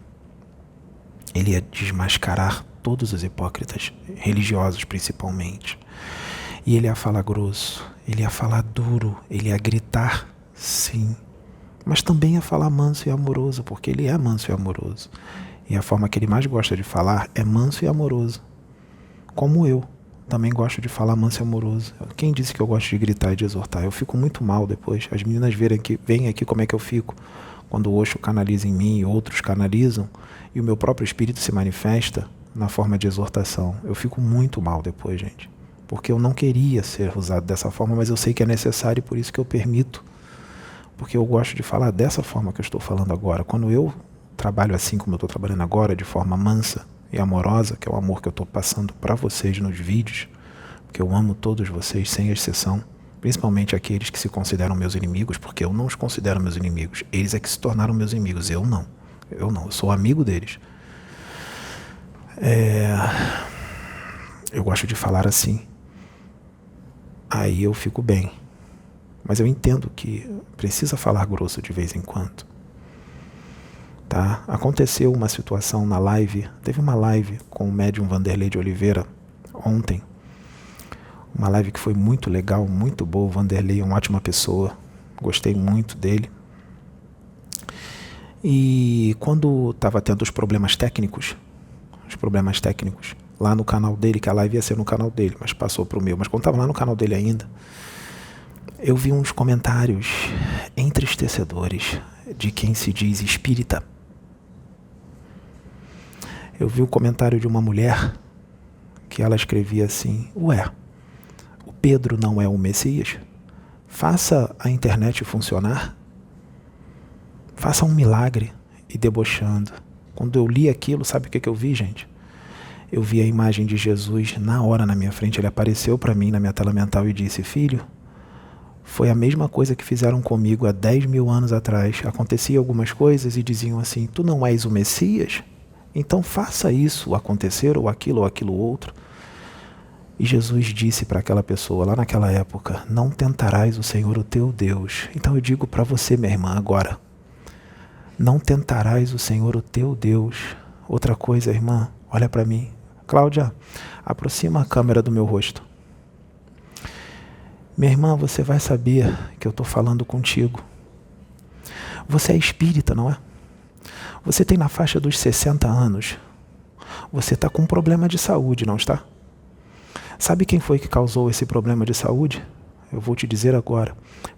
Ele ia desmascarar todos os hipócritas, religiosos principalmente. E ele ia falar grosso, ele ia falar duro, ele ia gritar, sim. Mas também ia falar manso e amoroso, porque ele é manso e amoroso. E a forma que ele mais gosta de falar é manso e amoroso. Como eu também gosto de falar manso e amoroso. Quem disse que eu gosto de gritar e de exortar? Eu fico muito mal depois. As meninas veem aqui como é que eu fico. Quando o Osho canaliza em mim e outros canalizam, e o meu próprio espírito se manifesta na forma de exortação. Eu fico muito mal depois, gente. Porque eu não queria ser usado dessa forma, mas eu sei que é necessário e por isso que eu permito. Porque eu gosto de falar dessa forma que eu estou falando agora. Quando eu trabalho assim como eu estou trabalhando agora, de forma mansa e amorosa, que é o amor que eu estou passando para vocês nos vídeos, porque eu amo todos vocês, sem exceção, principalmente aqueles que se consideram meus inimigos, porque eu não os considero meus inimigos. Eles é que se tornaram meus inimigos, eu não. Eu sou amigo deles. Eu gosto de falar assim. Aí eu fico bem. Mas eu entendo que precisa falar grosso de vez em quando. Tá? Aconteceu uma situação na live, teve uma live com o médium Vanderlei de Oliveira ontem. Uma live que foi muito legal, muito boa. O Vanderlei é uma ótima pessoa, gostei muito dele. E quando estava tendo os problemas técnicos, lá no canal dele, que a live ia ser no canal dele, mas passou para o meu, mas quando estava lá no canal dele ainda, eu vi uns comentários entristecedores de quem se diz espírita. Eu vi o comentário de uma mulher que ela escrevia assim: ué, o Pedro não é o Messias? Faça a internet funcionar. Faça um milagre. E debochando. Quando eu li aquilo, sabe o que eu vi, gente? Eu vi a imagem de Jesus na hora na minha frente. Ele apareceu para mim na minha tela mental e disse: filho, foi a mesma coisa que fizeram comigo há 10 mil anos atrás. Acontecia algumas coisas e diziam assim: tu não és o Messias? Então faça isso acontecer, ou aquilo outro. E Jesus disse para aquela pessoa lá naquela época: não tentarás o Senhor o teu Deus. Então eu digo para você, minha irmã, agora: não tentarás o Senhor o teu Deus. Outra coisa, irmã, olha para mim. Cláudia, aproxima a câmera do meu rosto. Minha irmã, você vai saber que eu estou falando contigo. Você é espírita, não é? Você tem na faixa dos 60 anos. Você está com um problema de saúde, não está? Sabe quem foi que causou esse problema de saúde? Eu vou te dizer agora.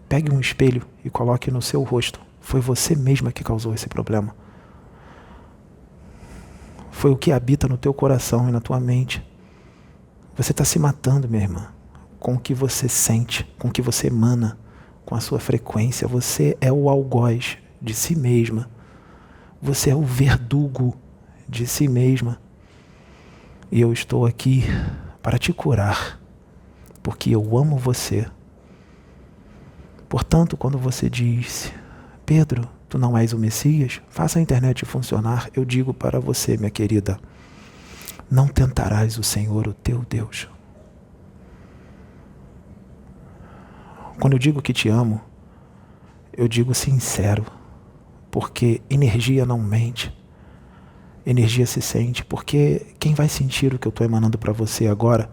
Pegue um espelho e coloque no seu rosto. Foi você mesma que causou esse problema. Foi o que habita no teu coração e na tua mente. Você está se matando, minha irmã, com o que você sente, com o que você emana, com a sua frequência. Você é o algoz de si mesma. Você é o verdugo de si mesma. E eu estou aqui para te curar, porque eu amo você. Portanto, quando você diz: Pedro, tu não és o Messias, faça a internet funcionar, eu digo para você, minha querida, não tentarás o Senhor, o teu Deus. Quando eu digo que te amo, eu digo sincero, porque energia não mente, energia se sente, porque quem vai sentir o que eu estou emanando para você agora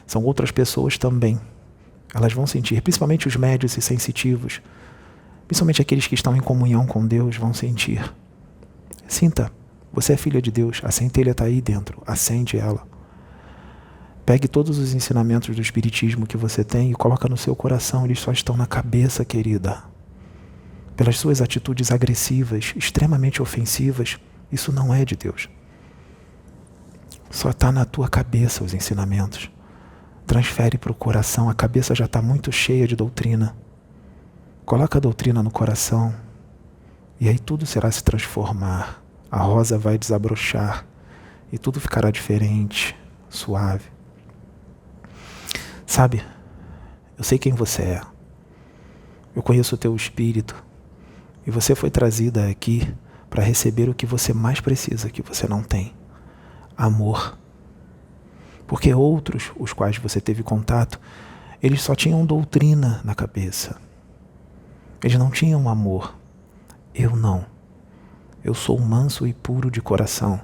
são outras pessoas também. Elas vão sentir, principalmente os médios e sensitivos, principalmente aqueles que estão em comunhão com Deus vão sentir. Sinta, você é filha de Deus, a centelha está aí dentro, acende ela. Pegue todos os ensinamentos do Espiritismo que você tem e coloca no seu coração, eles só estão na cabeça, querida. pelas suas atitudes agressivas, extremamente ofensivas, isso não é de Deus. Só está na tua cabeça os ensinamentos. Transfere para o coração, a cabeça já está muito cheia de doutrina. Coloca a doutrina no coração e aí tudo será se transformar. A rosa vai desabrochar e tudo ficará diferente, suave. Sabe, eu sei quem você é. Eu conheço o teu espírito e você foi trazida aqui para receber o que você mais precisa, que você não tem. Amor. Porque outros, os quais você teve contato, eles só tinham doutrina na cabeça. Eles não tinham amor. Eu não. Eu sou manso e puro de coração.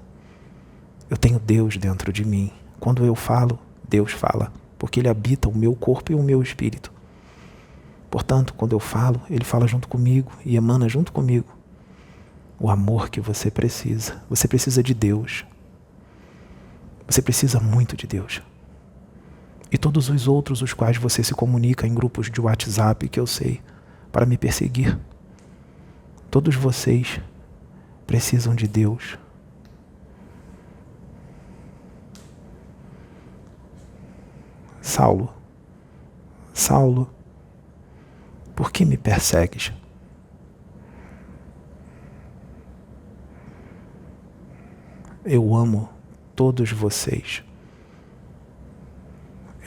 Eu tenho Deus dentro de mim. Quando eu falo, Deus fala, porque Ele habita o meu corpo e o meu espírito. Portanto, quando eu falo, Ele fala junto comigo e emana junto comigo o amor que você precisa. Você precisa de Deus. Você precisa muito de Deus. E todos os outros, os quais você se comunica em grupos de WhatsApp, que eu sei, para me perseguir. Todos vocês precisam de Deus. Saulo, Saulo, por que me persegues? Eu amo todos vocês.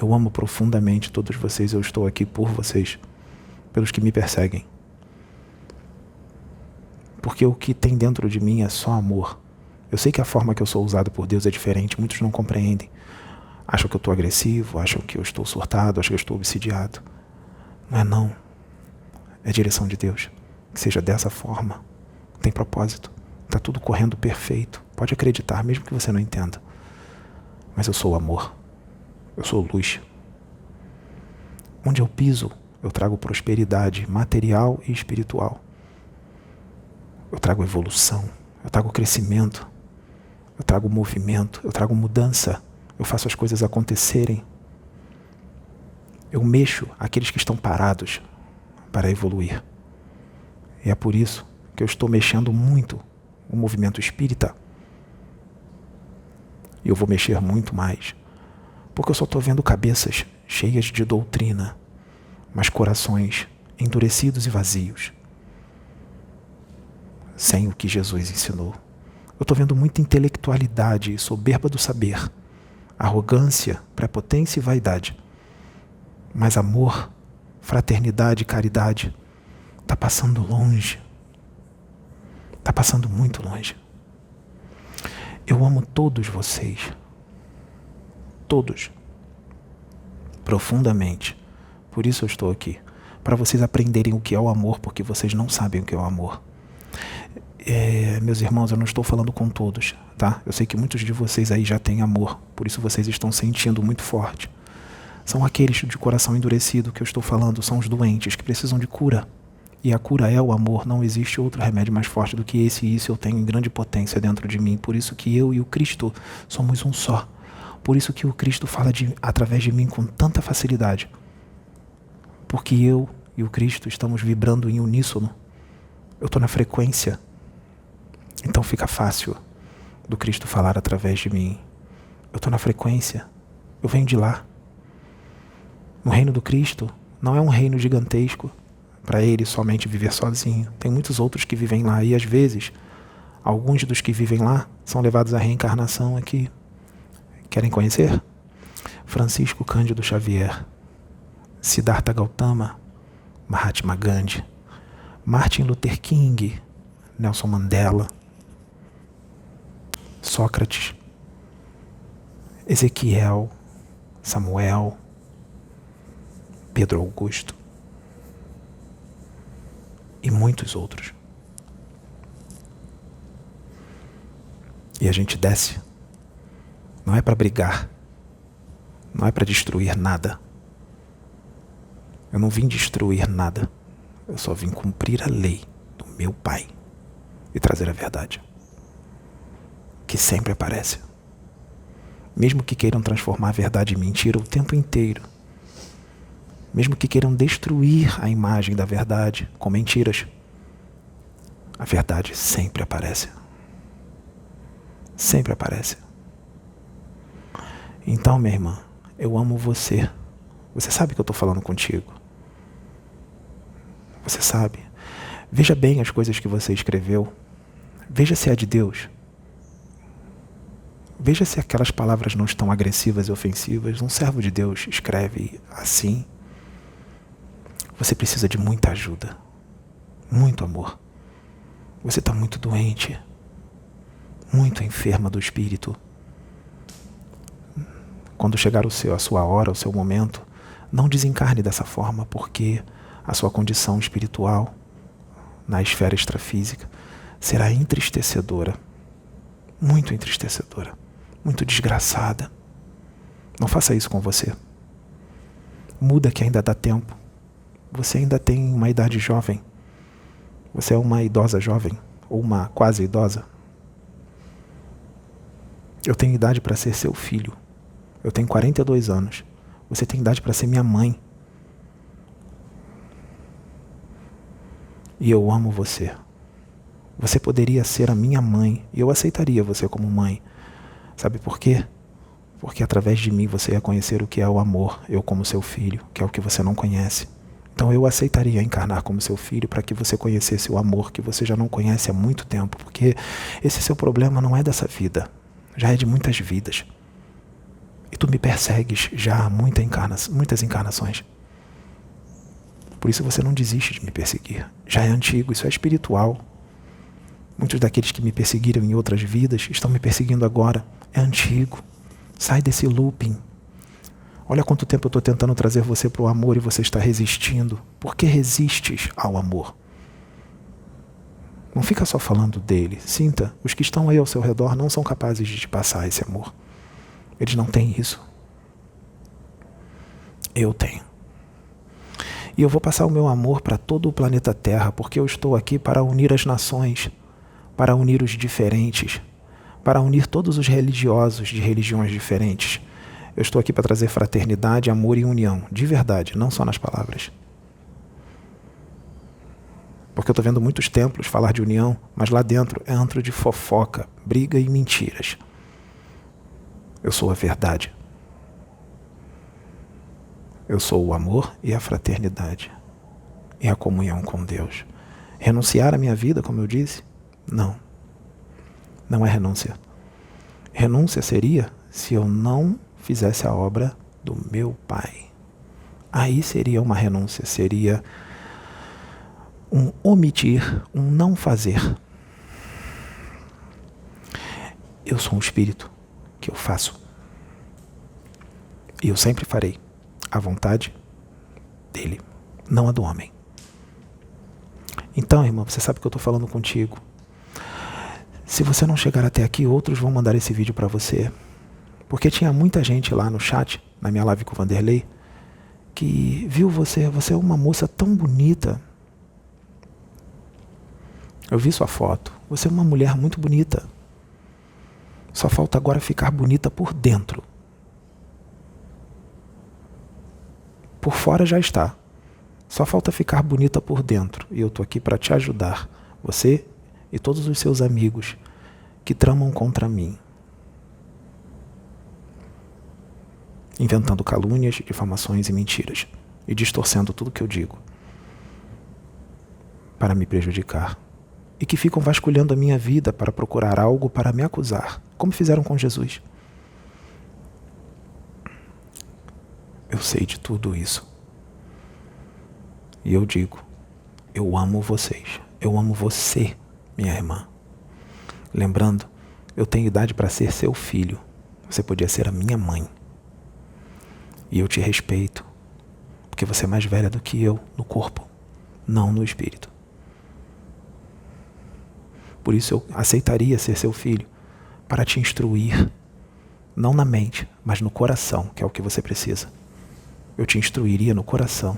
Eu amo profundamente todos vocês. Eu estou aqui por vocês, pelos que me perseguem. Porque o que tem dentro de mim é só amor. Eu sei que a forma que eu sou usado por Deus é diferente. Muitos não compreendem. Acham que eu estou agressivo, acham que eu estou surtado, acham que eu estou obsidiado. Não é não. É direção de Deus. Que seja dessa forma. Tem propósito. Está tudo correndo perfeito. Pode acreditar, mesmo que você não entenda. Mas eu sou amor. Eu sou luz. Onde eu piso, eu trago prosperidade material e espiritual. Eu trago evolução. Eu trago crescimento. Eu trago movimento. Eu trago mudança. Eu faço as coisas acontecerem. Eu mexo aqueles que estão parados para evoluir. E é por isso que eu estou mexendo muito o movimento espírita. E eu vou mexer muito mais. Porque eu só estou vendo cabeças cheias de doutrina, mas corações endurecidos e vazios. Sem o que Jesus ensinou. Eu estou vendo muita intelectualidade e soberba do saber. Arrogância, prepotência e vaidade. Mas amor, fraternidade e caridade está passando longe. Está passando muito longe. Eu amo todos vocês. Todos. Profundamente. Por isso eu estou aqui. Para vocês aprenderem o que é o amor, porque vocês não sabem o que é o amor. Meus irmãos, eu não estou falando com todos, tá? Eu sei que muitos de vocês aí já têm amor, por isso vocês estão sentindo muito forte. São aqueles de coração endurecido que eu estou falando, são os doentes que precisam de cura. E a cura é o amor, não existe outro remédio mais forte do que esse, e isso eu tenho em grande potência dentro de mim. Por isso que eu e o Cristo somos um só. Por isso que o Cristo fala através de mim com tanta facilidade. Porque eu e o Cristo estamos vibrando em uníssono. Eu estou na frequência. Então fica fácil do Cristo falar através de mim. Eu estou na frequência. Eu venho de lá. No reino do Cristo não é um reino gigantesco para ele somente viver sozinho. Tem muitos outros que vivem lá e às vezes alguns dos que vivem lá são levados à reencarnação aqui. Querem conhecer? Francisco Cândido Xavier, Siddhartha Gautama, Mahatma Gandhi, Martin Luther King, Nelson Mandela, Sócrates, Ezequiel, Samuel, Pedro Augusto e muitos outros. E a gente desce. Não é para brigar. Não é para destruir nada. Eu não vim destruir nada. Eu só vim cumprir a lei do meu Pai e trazer a verdade, que sempre aparece. Mesmo que queiram transformar a verdade em mentira o tempo inteiro, mesmo que queiram destruir a imagem da verdade com mentiras, A verdade sempre aparece. Sempre aparece. Então, minha irmã, eu amo você. Você sabe que eu estou falando contigo. Você sabe. Veja bem as coisas que você escreveu. Veja se é de Deus. Veja se aquelas palavras não estão agressivas e ofensivas. Um servo de Deus escreve assim. Você precisa de muita ajuda. Muito amor. Você está muito doente. Muito enferma do espírito. Quando chegar a sua hora, o seu momento, não desencarne dessa forma, porque a sua condição espiritual, na esfera extrafísica, será entristecedora. Muito entristecedora. Muito desgraçada. Não faça isso com você. Muda que ainda dá tempo. Você ainda tem uma idade jovem. Você é uma idosa jovem, ou uma quase idosa. Eu tenho idade para ser seu filho. Eu tenho 42 anos. Você tem idade para ser minha mãe. E eu amo você. Você poderia ser a minha mãe e eu aceitaria você como mãe. Sabe por quê? Porque através de mim você ia conhecer o que é o amor, eu como seu filho, que é o que você não conhece. Então eu aceitaria encarnar como seu filho para que você conhecesse o amor que você já não conhece há muito tempo, porque esse seu problema não é dessa vida, já é de muitas vidas. E tu me persegues já há muitas encarnações. Por isso você não desiste de me perseguir. Já é antigo, isso é espiritual. Muitos daqueles que me perseguiram em outras vidas estão me perseguindo agora. É antigo. Sai desse looping. Olha quanto tempo eu estou tentando trazer você para o amor e você está resistindo. Por que resistes ao amor? Não fica só falando dele. Sinta, os que estão aí ao seu redor não são capazes de te passar esse amor. Eles não têm isso. Eu tenho. E eu vou passar o meu amor para todo o planeta Terra, porque eu estou aqui para unir as nações, para unir os diferentes, para unir todos os religiosos de religiões diferentes. Eu estou aqui para trazer fraternidade, amor e união, de verdade, não só nas palavras. Porque eu estou vendo muitos templos falar de união, mas lá dentro é antro de fofoca, briga e mentiras. Eu sou a verdade. Eu sou o amor e a fraternidade. E a comunhão com Deus. Renunciar à minha vida, como eu disse? Não. Não é renúncia. Renúncia seria se eu não fizesse a obra do meu Pai. Aí seria uma renúncia, seria um omitir, um não fazer. Eu sou um espírito que eu faço. E eu sempre farei a vontade dele, não a do homem. Então, irmão, você sabe que eu estou falando contigo. Se você não chegar até aqui, outros vão mandar esse vídeo para você. Porque tinha muita gente lá no chat, na minha live com o Vanderlei, que viu você. Você é uma moça tão bonita. Eu vi sua foto. Você é uma mulher muito bonita. Só falta agora ficar bonita por dentro. Por fora já está. Só falta ficar bonita por dentro. E eu estou aqui para te ajudar. Você e todos os seus amigos que tramam contra mim. Inventando calúnias, difamações e mentiras. E distorcendo tudo que eu digo. Para me prejudicar. E que ficam vasculhando a minha vida para procurar algo para me acusar. Como fizeram com Jesus. Eu sei de tudo isso. E eu digo, eu amo vocês. Eu amo você, minha irmã. Lembrando, eu tenho idade para ser seu filho. Você podia ser a minha mãe. E eu te respeito, porque você é mais velha do que eu no corpo, não no espírito. Por isso eu aceitaria ser seu filho, para te instruir, não na mente, mas no coração, que é o que você precisa. Eu te instruiria no coração.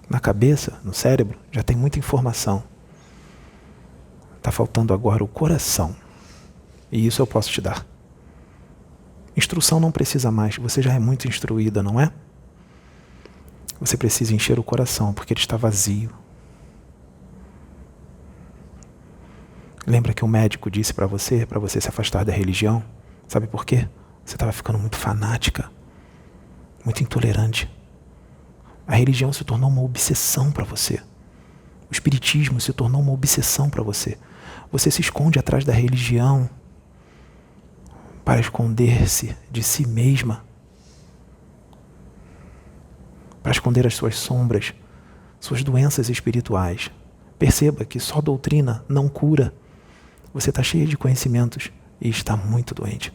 Na cabeça, no cérebro, já tem muita informação. Está faltando agora o coração. E isso eu posso te dar. Instrução não precisa mais, você já é muito instruída, não é? Você precisa encher o coração, porque ele está vazio. Lembra que o médico disse para você se afastar da religião? Sabe por quê? Você estava ficando muito fanática, muito intolerante. A religião se tornou uma obsessão para você. O espiritismo se tornou uma obsessão para você. Você se esconde atrás da religião para esconder-se de si mesma, para esconder as suas sombras, suas doenças espirituais. Perceba que só doutrina não cura. Você está cheia de conhecimentos e está muito doente.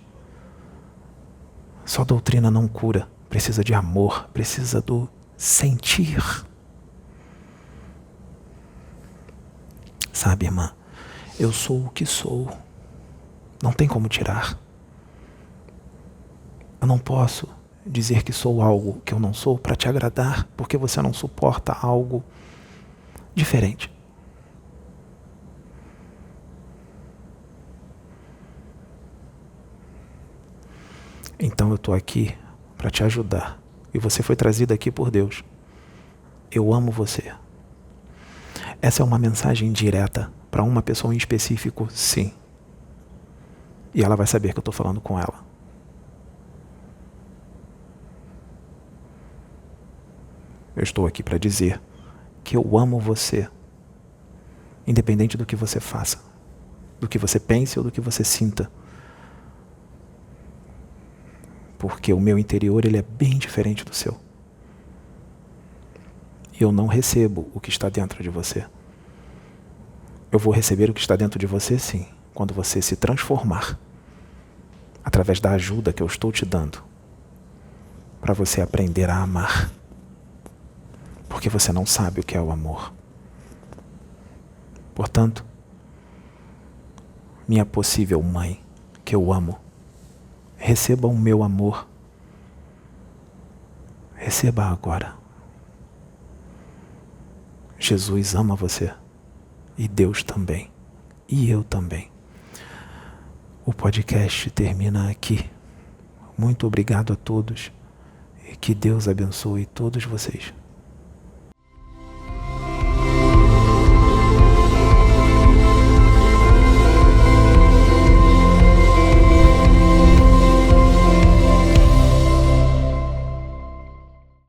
Só doutrina não cura. Precisa de amor, precisa do sentir. Sabe, irmã, eu sou o que sou. Não tem como tirar. Eu não posso dizer que sou algo que eu não sou para te agradar, porque você não suporta algo diferente. Então eu estou aqui para te ajudar. E você foi trazida aqui por Deus. Eu amo você. Essa é uma mensagem direta para uma pessoa em específico, sim. E ela vai saber que eu estou falando com ela. Eu estou aqui para dizer que eu amo você, independente do que você faça, do que você pense ou do que você sinta. Porque o meu interior ele é bem diferente do seu. E eu não recebo o que está dentro de você. Eu vou receber o que está dentro de você, sim, quando você se transformar, através da ajuda que eu estou te dando, para você aprender a amar. Porque você não sabe o que é o amor. Portanto, minha possível mãe, que eu amo, receba o meu amor. Receba agora. Jesus ama você. E Deus também. E eu também. O podcast termina aqui. Muito obrigado a todos. E que Deus abençoe todos vocês.